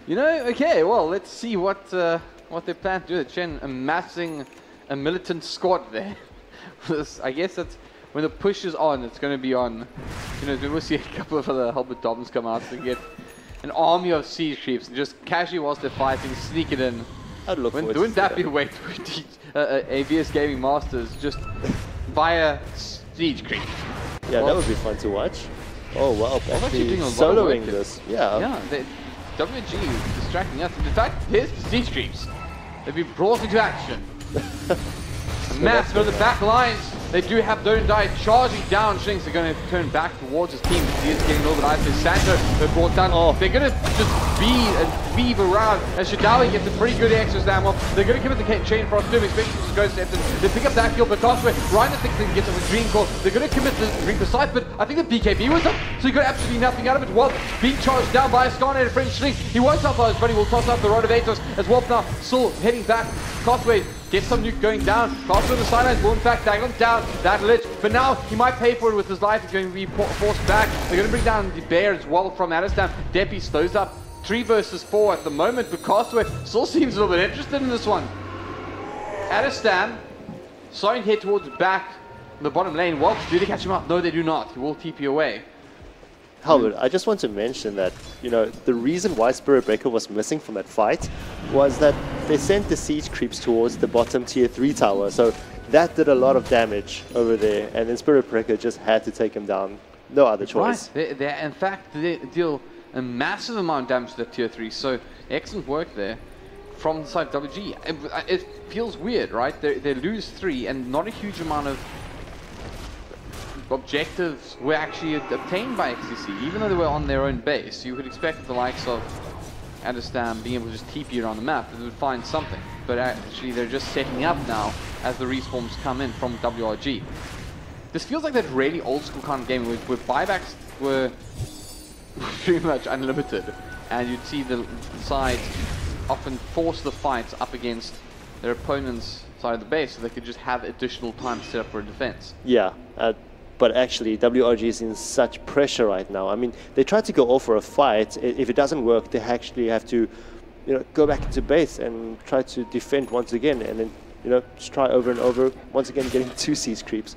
You know, okay, well, let's see what they plan to do. They're amassing a militant squad there. I guess that's when the push is on, it's going to be on. You know, we'll see a couple of other Helmet Doms come out to get an army of siege creeps and just casually whilst they're fighting, sneak it in. I'd look forward wouldn't that be a way to teach AVS Gaming Masters just via siege creep? Yeah, well, that would be fun to watch. Oh wow, actually soloing this. Yeah. WG is distracting us. In fact, here's the siege creeps. They've been brought into action. Mass from the back lines. They do have Don't Die charging down. Shinx are going to turn back towards his team. He is getting a little bit icy. Santo, they're brought down. Oh, they're going to just bead and weave around. And Shidawi gets a pretty good extra slam off. They're going to commit the chain frost to him. Expecting to go steps. They pick up that kill, but Castaway, Ryan thinks they can get some Dream Core. They're going to commit the Dream Precise, but I think the BKB was up, so he got absolutely nothing out of it. Wolf being charged down by a Scarnet and French Sling. He won't help us, but he will toss out the Rod of Atos as Wolf now still heading back. Castaway gets some nuke going down. Castaway on the sidelines will in fact Dagon down that lich, but now he might pay for it with his life. He's going to be forced back. They're going to bring down the bear as well from Hastags. Depi slows up 3 versus 4 at the moment, but Castaway still seems a little bit interested in this one. at a stand, starting to head towards the back, the bottom lane. Well, do they catch him up? No, they do not. He will TP away. Halbert, I just want to mention that, you know, the reason why Spirit Breaker was missing from that fight was that they sent the siege creeps towards the bottom tier 3 tower, so that did a lot of damage over there, and then Spirit Breaker just had to take him down. No other choice. Right. In fact, they deal a massive amount of damage to the tier 3, so excellent work there from the side of WG. It feels weird, right? They lose 3 and not a huge amount of objectives were actually obtained by XTC, even though they were on their own base. You would expect the likes of Adestam being able to just TP around the map, they would find something. But actually they're just setting up now as the respawns come in from WRG. This feels like that really old school kind of game where buybacks were pretty much unlimited, and you'd see the sides often force the fights up against their opponent's side of the base so they could just have additional time to set up for a defense. Yeah. But actually, WRG is in such pressure right now. I mean, they try to go all for a fight. If it doesn't work, they actually have to, you know, go back into base and try to defend once again, and then, you know, just try over and over, once again getting 2 siege creeps.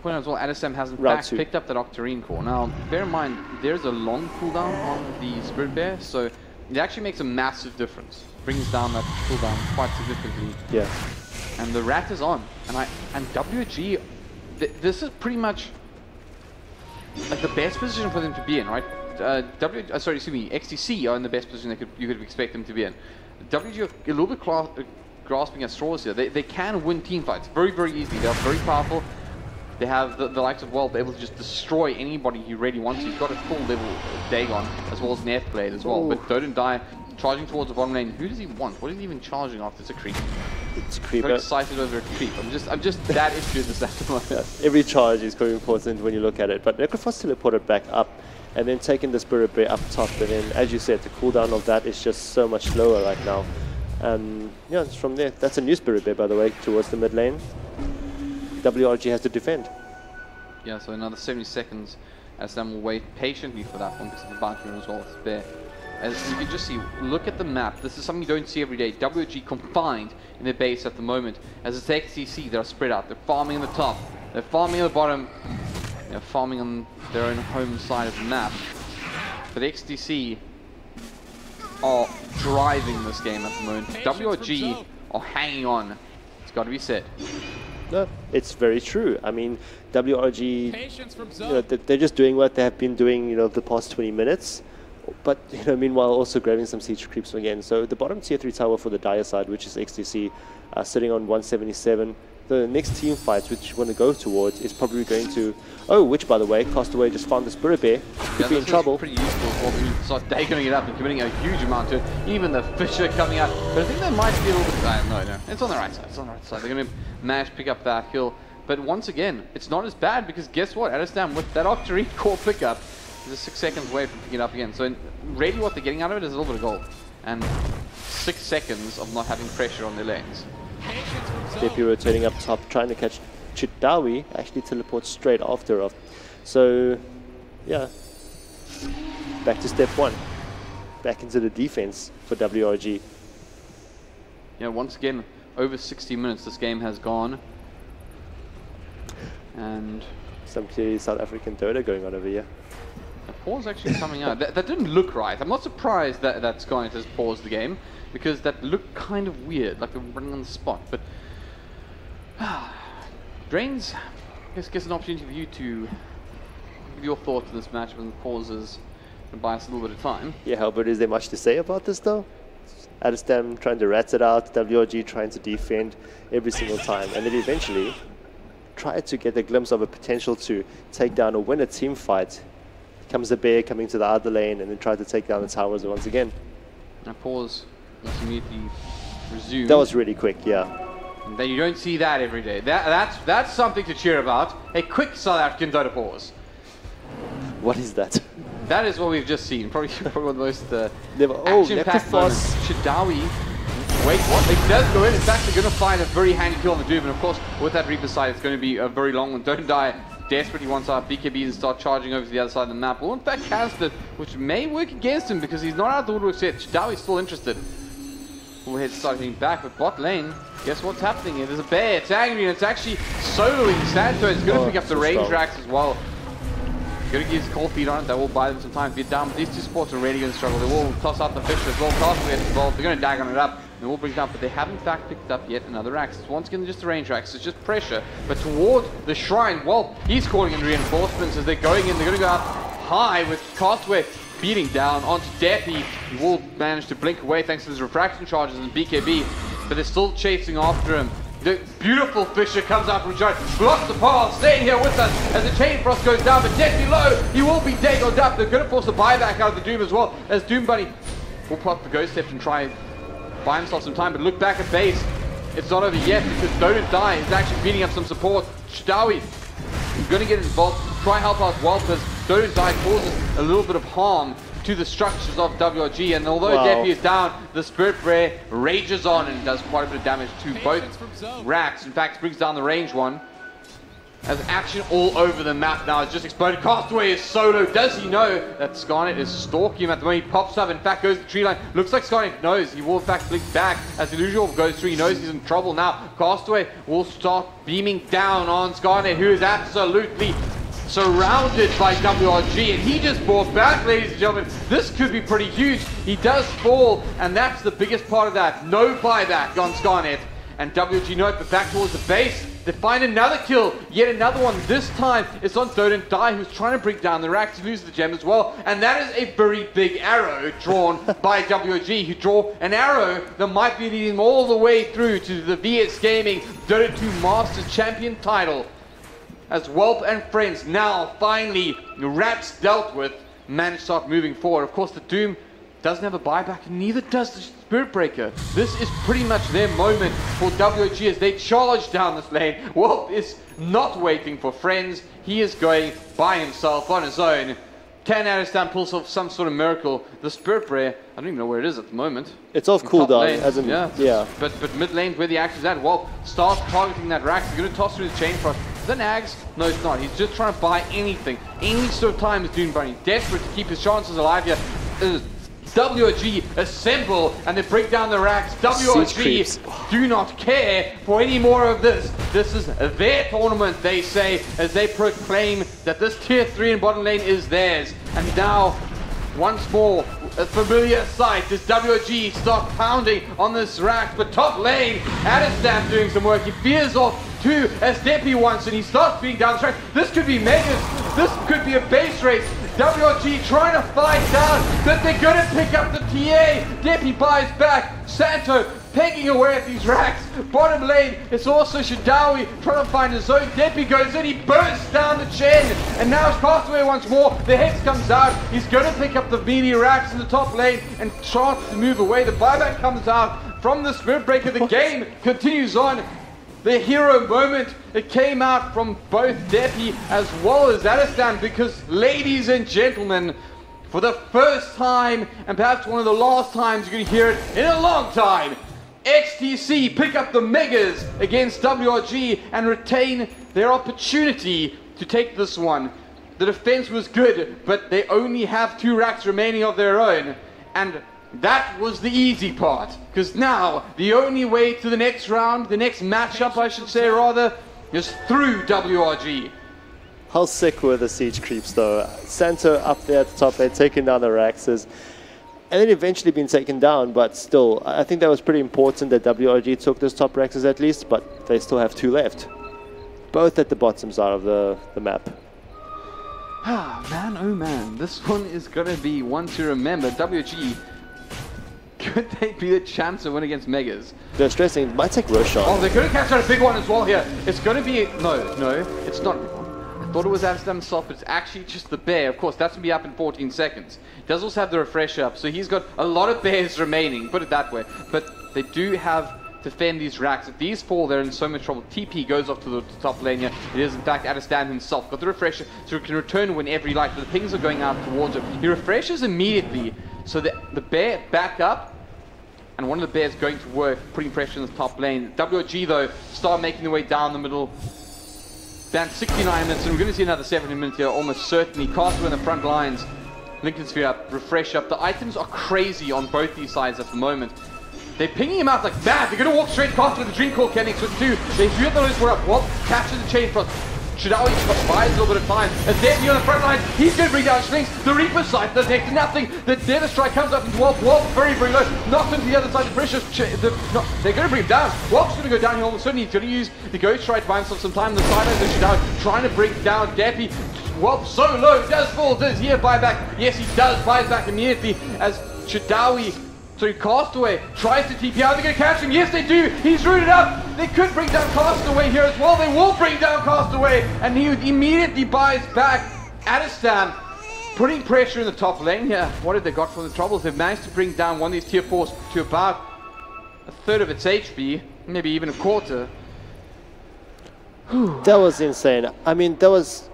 Point out as well, Adestam has in fact picked up that Octarine core. Now, bear in mind, there's a long cooldown on the Spirit Bear, so it actually makes a massive difference. Brings down that cooldown quite significantly. Yeah. And the rat is on, and WG. This is pretty much like the best position for them to be in, right? XTC are in the best position you could expect them to be in. WG are a little bit grasping at straws here. They can win team fights very, very easily. They're very powerful. They have the likes of Well able to just destroy anybody he really wants. He's got a full level Dagon as well as Net Blade as well. Ooh. But Don't Die charging towards the bottom lane. Who does he want? What is he even charging after? It's a creep. It's a creep. I'm excited over a creep. I'm just that into this at the moment. Every charge is very important when you look at it. But Necrophos teleported back up and then taking the Spirit Bear up top. And then, as you said, the cooldown of that is just so much lower right now. Yeah, it's from there. That's a new Spirit Bear, by the way, towards the mid lane. WRG has to defend. Yeah, so another 70 seconds as Sam will wait patiently for that one because of the bounty run as well as Bear. As you can just see, look at the map. This is something you don't see every day. WG confined in their base at the moment. As it's XTC, they're spread out. They're farming on the top. They're farming on the bottom. They're farming on their own home side of the map. But XTC are driving this game at the moment. WRG are hanging on. It's got to be said. No, it's very true. I mean, WRG, you know, they're just doing what they have been doing, you know, the past 20 minutes. But, you know, meanwhile, also grabbing some siege creeps again. So the bottom tier 3 tower for the Dire side, which is XTC, sitting on 177. The next team fight, which you want to go towards, is probably going to... Oh, which, by the way, Castaway just found the Spirit Bear. Could be in trouble. Pretty useful for them to start dagoning it up and committing a huge amount to it. Even the Fisher coming out. But I think they might be a little bit... No. It's on the right side. It's on the right side. They're going to manage to pick up that kill. But once again, it's not as bad because guess what? Adestam, with that Octarine core pickup, is 6 seconds away from picking it up again. So really what they're getting out of it is a little bit of gold. And 6 seconds of not having pressure on their lanes. Depi rotating up top, trying to catch Chidawi, actually teleports straight after her. So, yeah. Back to step 1. Back into the defense for WRG. Yeah, once again, over 60 minutes this game has gone. And some clearly South African Dota going on over here. The pause actually coming out. That didn't look right. I'm not surprised that Skynet has paused the game, because that looked kind of weird, like they're running on the spot. But Drains, I guess an opportunity for you to give your thoughts on this match when the pauses and buy us a little bit of time. Yeah, Albert, is there much to say about this though? Adestam trying to rat it out, WRG trying to defend every single time, and then eventually try to get a glimpse of a potential to take down or win a team fight. Comes the Bear coming to the other lane and then try to take down the towers once again. Now pause, let's immediately resume. That was really quick, yeah. And then you don't see that every day. That's something to cheer about. A quick South African Dota pause. What is that? That is what we've just seen. Probably one of the most action-packed moments. Chidawi. Wait, what? It does go in. In fact, they're going to find a very handy kill on the Doom. And of course, with that Reaper side, it's going to be a very long one. Don't Die desperately wants our BKBs and start charging over to the other side of the map. Well, in fact, casts it, which may work against him because he's not out of the woodwork yet. Chidawi's still interested. will head start hitting back, but bot lane, guess what's happening here? There's a bear, it's angry, and it's actually soloing Santo. It's going to pick up the range racks as well. Going to use cold feet on it, that will buy them some time to get down, but these two supports are really going to struggle. They will toss out the fish as well, Castaway as well. They're going to dag on it up, they will bring it down, but they have in fact picked up yet another rack. It's once again just the range racks, it's just pressure. But toward the shrine, well, he's calling in reinforcements as they're going in. They're going to go up high with Castaway beating down onto Deppy. He will manage to blink away thanks to his refraction charges and BKB, but they're still chasing after him. The beautiful Fisher comes out from Giant, blocks the path, staying here with us as the Chain Frost goes down, but Deppy low, he will be dangled up. They're going to force a buyback out of the Doom as well, as Doom Bunny will pop the Ghost Step and try and buy himself some time, but look back at base. It's not over yet because Don't Die is actually beating up some support. Shdawi is going to get involved, try help out Walters. Don't Die causes a little bit of harm to the structures of WRG, and although Deppy is down, the Spirit Ray rages on and does quite a bit of damage to both racks. In fact, brings down the range one. As action all over the map now, it's just exploded. Castaway is solo. Does he know that Scarnet is stalking him at the moment? He pops up, in fact goes to the tree line. Looks like Scarnet knows. He will in fact blink back as Illusion goes through. He knows he's in trouble now. Castaway will start beaming down on Scarnet, who is absolutely surrounded by WRG, and he just bought back, ladies and gentlemen. This could be pretty huge. He does fall, and that's the biggest part of that. No buyback on Scarnet, and WRG know it, but back towards the base. They find another kill, yet another one. This time it's on Don't Die, who's trying to break down the racks to lose the gem as well, and that is a very big arrow drawn by WRG, who draw an arrow that might be leading all the way through to the VS Gaming Dota 2 Masters Champion title. As Whelp and friends now finally, the rats dealt with, manage to start moving forward. Of course, the Doom doesn't have a buyback, and neither does the Spirit Breaker. This is pretty much their moment for WRG as they charge down this lane. Whelp is not waiting for friends. He is going by himself on his own. Can Aristan pull off some sort of miracle? The Spirit Breaker, I don't even know where it is at the moment. It's off cooldown, as in, yeah. But mid lane where the action's at, Whelp starts targeting that rack. He's going to toss through the Chain Frost. Is that Nags? No, it's not. He's just trying to buy anything. Any sort of time is Doom Bunny. Desperate to keep his chances alive here. WRG assemble and they break down the racks. WRG do not care for any more of this. This is their tournament, they say, as they proclaim that this tier 3 in bottom lane is theirs. And now, once more, a familiar sight as WRG start pounding on this rack. But top lane, Adestam doing some work. He veers off too as Deppy wants, and he starts being down the track. This could be Megas. This could be a base race. WRG trying to fight down, but they're going to pick up the TA. Deppy buys back. Santo pegging away at these racks. Bottom lane, it's also Shdawi trying to find his zone. Deppy goes in, he bursts down the chin, and now it's Castaway once more. The Hex comes out. He's going to pick up the melee racks in the top lane and starts to move away. The buyback comes out from the Spirit Breaker. The game continues on. The hero moment, it came out from both Deppy as well as Adestam, because, ladies and gentlemen, for the first time, and perhaps one of the last times you're going to hear it in a long time, XTC pick up the Megas against WRG and retain their opportunity to take this one. The defense was good, but they only have 2 racks remaining of their own, and that was the easy part, because now the only way to the next round, the next matchup I should say rather, is through WRG. How sick were the siege creeps though? Santo up there at the top, they'd taken down the Raxes, and then eventually been taken down, but still, I think that was pretty important that WRG took those top Raxes at least, but they still have 2 left. Both at the bottom side of the map. Ah, man, oh man, this one is going to be one to remember. WRG, could they be the chance to win against Megas? They're stressing, it might take Roshan. Oh, they're going to catch out a big one as well here. It's going to be, no, it's not. I thought it was Adestam himself, but it's actually just the bear. Of course, that's going to be up in 14 seconds. He does also have the refresher up, so he's got a lot of bears remaining, put it that way. But they do have to fend these racks. If these fall, they're in so much trouble. TP goes off to the top lane here. It is, in fact, Adestam himself. Got the refresher, so he can return whenever he likes, but the pings are going out towards him. He refreshes immediately, so the bear back up, and one of the bears going to work, putting pressure in the top lane. WRG, though, start making their way down the middle. Down 69 minutes, and we're going to see another 70 minutes here, almost certainly. Castaway in the front lines. Lincoln Sphere up, refresh up. The items are crazy on both these sides at the moment. They're pinging him out like mad. They're going to walk straight past with the Dream Core Kenix with 2. They do have the loose up. Wolf catches the chain frost. Shidawi buys a little bit of time. And Depi on the front line, he's going to bring down Schlinks. The Reaper side does next to nothing. The Nether Strike comes up into Wolf. Wolf very, very low. Knocked into the other side. The pressure, they're going to bring him down. Wolf's going to go down here all of a sudden. He's going to use the Ghost Strike to buy himself some time on the sidelines of Shidawi, trying to bring down Depi. Wolf so low, does fall. Does he buy back? Yes, he does. Buys back immediately as Shidawi through Castaway tries to TP out. They're going to catch him. Yes, they do. He's rooted up. They could bring down Castaway here as well. They will bring down Castaway, and he immediately buys back Adestam, putting pressure in the top lane here. What have they got from the troubles? They've managed to bring down one of these tier 4s to about a third of its HP, maybe even a quarter. That was insane. I mean, that was...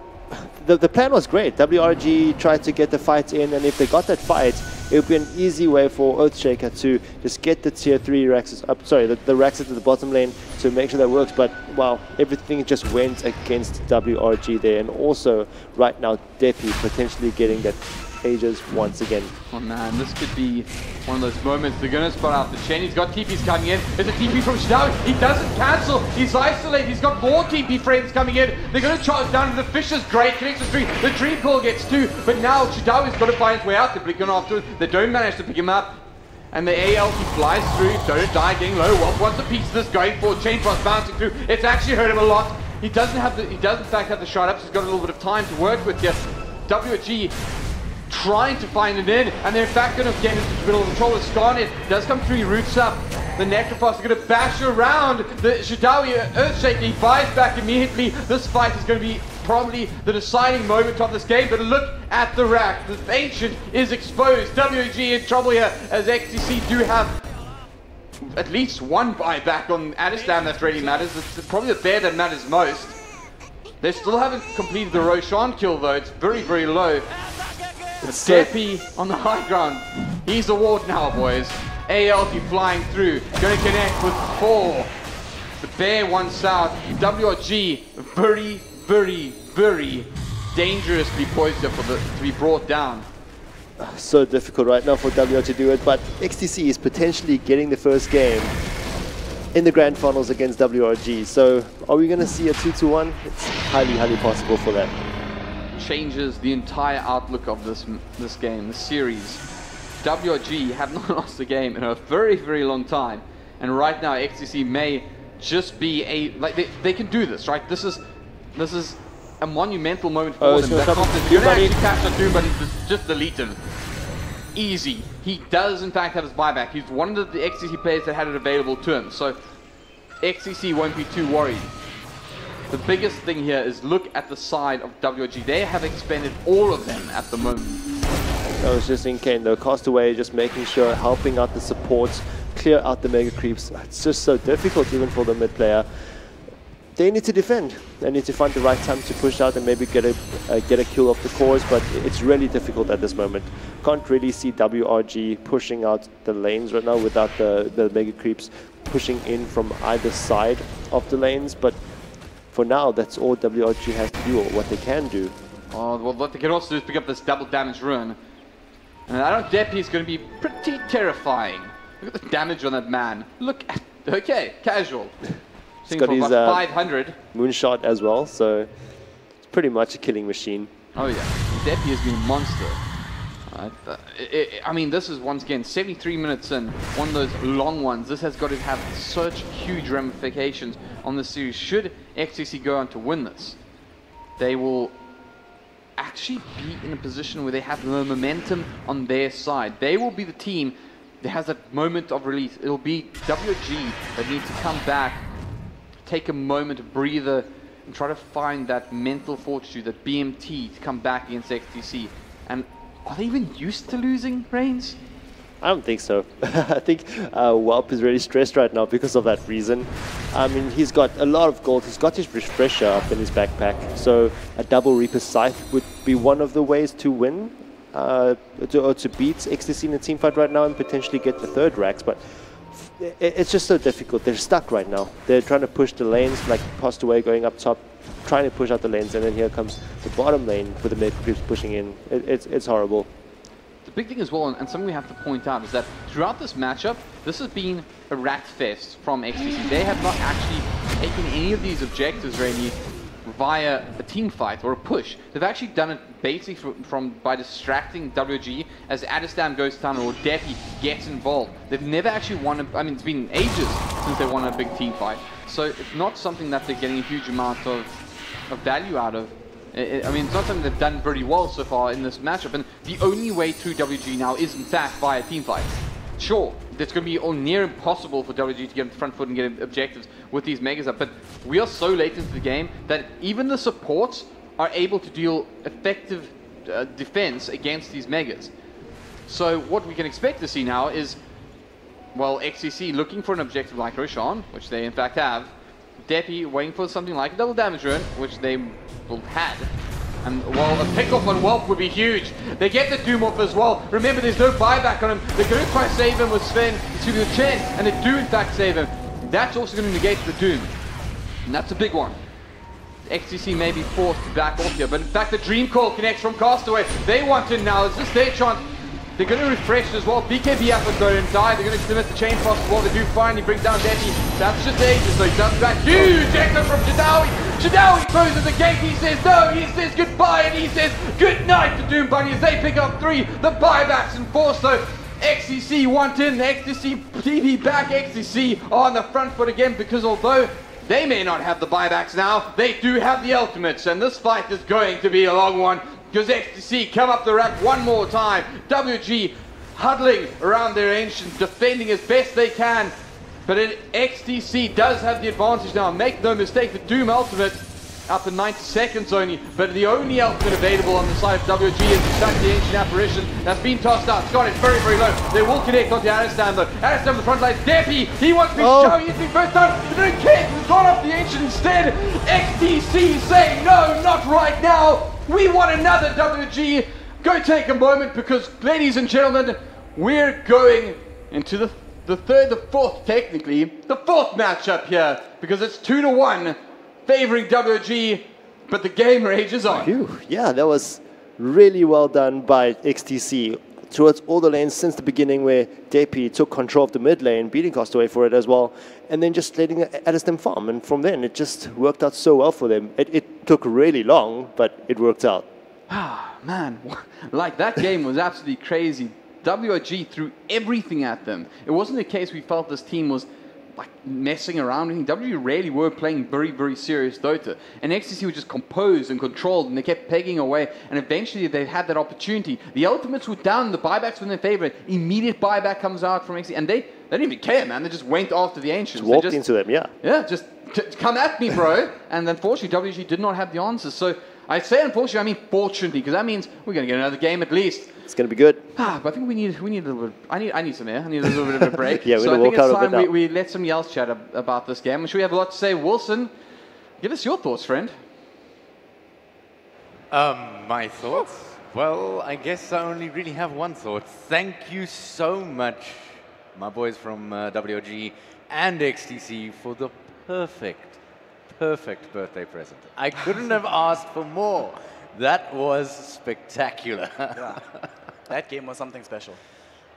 The plan was great. WRG tried to get the fight in, and if they got that fight, it would be an easy way for Earthshaker to just get the tier 3 Raxes up, sorry, the Raxes to the bottom lane to make sure that works. But wow, everything just went against WRG there, and also right now Depi potentially getting that Aegis once again. Oh man, this could be one of those moments. They're going to spot out the chain. He's got TPs coming in. There's a TP from Shidawi. He doesn't cancel. He's isolated. He's got more TP frames coming in. They're going to charge down to the Fisher's great. Connects the 3. The Dream Call gets 2. But now Shidawi's got to find his way out. They're blinking afterwards. They don't manage to pick him up. And the AL, he flies through. Don't die, getting low. Wolf wants a piece of this going for. Chain Frost bouncing through. It's actually hurt him a lot. He does in fact have the shot up. So he's got a little bit of time to work with here. WG trying to find it in, and they're in fact going to get into the middle of the control. It's Scarnet does come through, he roots up. The Necrophos are going to bash around the Shidawi Earthshaker. He buys back immediately. This fight is going to be probably the deciding moment of this game, but look at the rack. The Ancient is exposed. WG in trouble here, as XTC do have at least one buyback on Adestam that really matters. It's probably the bear that matters most. They still haven't completed the Roshan kill though. It's very, very low. It's Depi on the high ground. He's the ward now, boys. ALT flying through. Going to connect with 4. The bear wants out. WRG very, very, very dangerously poised here to be brought down. So difficult right now for WR to do it, but XTC is potentially getting the first game in the grand finals against WRG. So are we going to see a 2-1? It's highly, highly possible for that. Changes the entire outlook of this game, the series. WRG have not lost a game in a very, very long time, and right now XTC may just be they can do this, right? This is a monumental moment for them. They're going to actually catch the Doom, but he's just delete him. Easy. He does in fact have his buyback. He's one of the XTC players that had it available to him, so XTC won't be too worried. The biggest thing here is look at the side of WG. They have expended all of them at the moment. I was just thinking, though, Castaway just making sure, helping out the supports, clear out the mega creeps. It's just so difficult even for the mid player. They need to defend. They need to find the right time to push out and maybe get a kill off the cores, but it's really difficult at this moment. Can't really see WRG pushing out the lanes right now without the mega creeps pushing in from either side of the lanes, but for now, that's all WRG has to do, or what they can do. Oh, well, what they can also do is pick up this double damage rune. And I don't Depi is going to be pretty terrifying. Look at the damage on that man. Look at, okay, casual. He's got his 500. moonshot as well, so it's pretty much a killing machine. Oh yeah, Depi has been a monster. I mean, this is once again 73 minutes in, one of those long ones. This has got to have such huge ramifications on the series. Should XTC go on to win this, they will actually be in a position where they have the momentum on their side. They will be the team that has that moment of release. It'll be WG that needs to come back, take a moment, a breather, and try to find that mental fortitude, that BMT to come back against XTC. And are they even used to losing, Reigns? I don't think so. I think Welp is really stressed right now because of that reason. I mean, he's got a lot of gold. He's got his refresher up in his backpack. So a double Reaper Scythe would be one of the ways to win, or to beat XTC in a team fight right now and potentially get the third Rax. But it's just so difficult. They're stuck right now. They're trying to push the lanes, like Castaway going up top, trying to push out the lanes, and then here comes the bottom lane with the mid creeps pushing in. It's horrible. the big thing as well, and something we have to point out, is that throughout this matchup, this has been a rat fest from XTC. They have not actually taken any of these objectives really via a team fight or a push. They've actually done it basically by distracting WG as Adestam goes down or Deppy gets involved. They've never actually won I mean, it's been ages since they won a big team fight. So it's not something that they're getting a huge amount of value out of. I mean, it's not something they've done very well so far in this matchup. And the only way through WG now is, in fact, via team fight. Sure, it's going to be all near impossible for WG to get on the front foot and get objectives with these megas up, but we are so late into the game that even the supports are able to deal effective defense against these megas. So what we can expect to see now is, well, XTC looking for an objective like Roshan, which they in fact have, Deppy waiting for something like a double damage run, which they will had. And, well, a pick-off on Whelp would be huge. They get the Doom off as well. Remember, there's no buyback on him. They're going to try to save him with Sven, excuse me, with Chen, and they do, in fact, save him. That's also going to negate the Doom. And that's a big one. XTC may be forced to back off here, but in fact, the Dream Call connects from Castaway. They want it now. Is this their chance? They're going to refresh as well. BKB up and go and die. They're going to commit the chain cross as well. They do finally bring down Deppy. That's just ages, so he does that. Huge echo from Shadawi. Shadawi closes the gate. He says no. He says goodbye, and he says good night to Doom Bunny as they pick up 3. The buybacks enforced, though. XTC want in. XTC TV back. XTC on the front foot again, because although they may not have the buybacks now, they do have the ultimates, and this fight is going to be a long one. Because XTC come up the ramp one more time. WG huddling around their ancient, defending as best they can. But XTC does have the advantage now. Make no mistake, the Doom ultimate up in 90 seconds only. But the only ultimate available on the side of WG is in fact the Ancient Apparition that's been tossed out. Scott is very, very low. They will connect onto Adestam though. Adestam on the front line. Deppy, he wants to be showy. He's been first time. They don't care. He's gone off the Ancient instead. XTC saying no, not right now. We want another WG. Go take a moment, because, ladies and gentlemen, we're going into the fourth, technically, the fourth matchup here, because it's 2-1 favoring WG, but the game rages on. Phew. Yeah, that was really well done by XTC towards all the lanes since the beginning, where Deppy took control of the mid lane, beating Castaway for it as well, and then just letting Adestam farm. And from then, it just worked out so well for them. It took really long, but it worked out. Ah, man, like that game was absolutely crazy. WG threw everything at them. It wasn't the case we felt this team was like messing around. WG really were playing very, very serious Dota. And XTC was just composed and controlled, and they kept pegging away. And eventually they had that opportunity. The ultimates were down, the buybacks were in their favor. Immediate buyback comes out from XTC. And they didn't even care, man. They just went after the Ancients. Just walked into them, yeah. Yeah, just come at me, bro. And unfortunately, WG did not have the answers. So I say unfortunately, I mean fortunately, because that means we're going to get another game at least. It's going to be good. But I think we need a little bit. I need some air. I need a little bit of a break. Yeah, we're so going I to think walk it's out of it time now. we let somebody else chat about this game. I'm sure we have a lot to say. Wilson, give us your thoughts, friend. My thoughts? Well, I guess I only really have one thought. Thank you so much, my boys from WG and XTC, for the perfect birthday present. I couldn't have asked for more. That was spectacular. Yeah. That game was something special.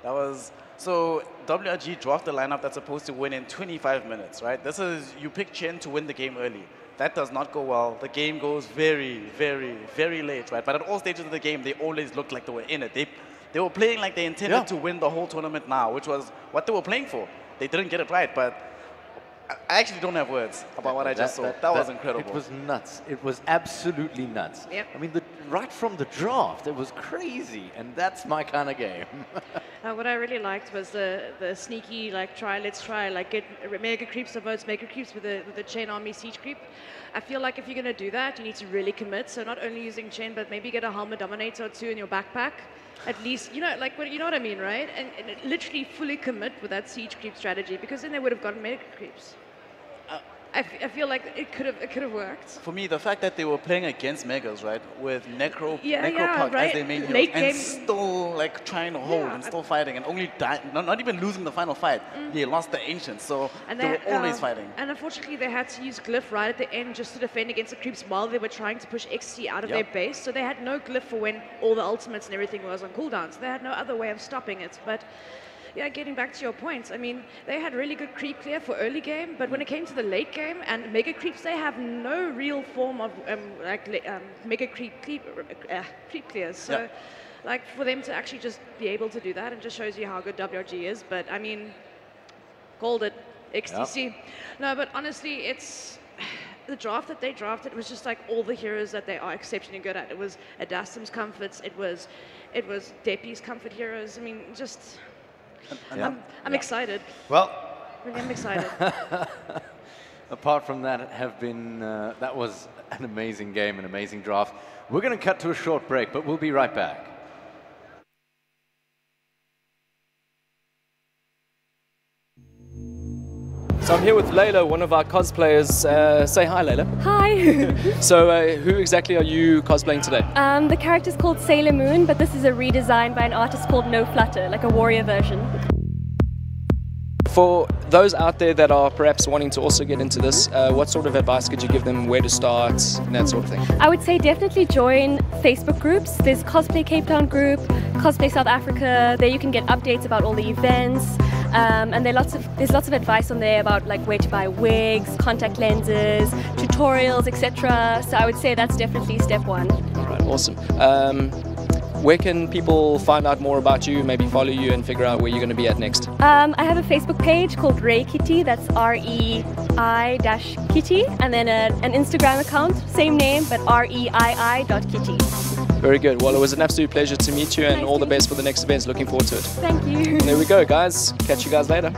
That was, so WG dropped the lineup that's supposed to win in 25 minutes, right? This is, you pick Chen to win the game early. That does not go well. The game goes very, very, very late, right? But at all stages of the game, they always looked like they were in it. They were playing like they intended to win the whole tournament now, which was what they were playing for. They didn't get it right, but I actually don't have words about what I just saw. That was incredible. It was nuts. It was absolutely nuts. Yep. I mean, right from the draft, it was crazy, and that's my kind of game. What I really liked was the sneaky, like, let's try, like, get mega creeps of votes, mega creeps with the Chain Army siege creep. I feel like if you're going to do that, you need to really commit. So not only using Chain, but maybe get a Helmet Dominator or 2 in your backpack. At least, you know, like, you know what I mean, right? And literally fully commit with that siege creep strategy, because then they would have gotten mega creeps. I feel like it could have worked. For me, the fact that they were playing against Megas, right, with Necro Puck right. as their main Late heroes, and game. still like trying to hold and still fighting, and only not even losing the final fight. They lost the Ancients, so And they were always fighting. And unfortunately, they had to use Glyph right at the end just to defend against the creeps while they were trying to push XT out of their base. So they had no Glyph for when all the ultimates and everything was on cooldown. So they had no other way of stopping it. But yeah, getting back to your point, I mean, they had really good creep clear for early game, but when it came to the late game and mega creeps, they have no real form of mega creep clears. So, like, for them to actually just be able to do that, it just shows you how good WRG is. But I mean, called it XTC. Yep. No, but honestly, it's the draft that they drafted was just like all the heroes that they are exceptionally good at. It was Adastum's comforts. It was Depi's comfort heroes. I mean, just. I'm excited. Well, really, I'm excited. Apart from that, that was an amazing game, an amazing draft. We're going to cut to a short break, but we'll be right back. So I'm here with Layla, one of our cosplayers. Say hi, Layla. Hi. So who exactly are you cosplaying today? The character's called Sailor Moon, but this is a redesign by an artist called No Flutter, like a warrior version. For those out there that are perhaps wanting to also get into this, what sort of advice could you give them, where to start, and that sort of thing? I would say definitely join Facebook groups. There's Cosplay Cape Town group, Cosplay South Africa. There you can get updates about all the events. And there's lots of advice on there about like where to buy wigs, contact lenses, tutorials, etc. So I would say that's definitely step one. All right, awesome. Where can people find out more about you, maybe follow you and figure out where you're going to be at next? I have a Facebook page called Rei Kitty, that's REI-Kitty, and then an Instagram account, same name, but REII.Kitty. Very good. Well, it was an absolute pleasure to meet you, and all the best for the next events. Looking forward to it. Thank you. And there we go, guys. Catch you guys later.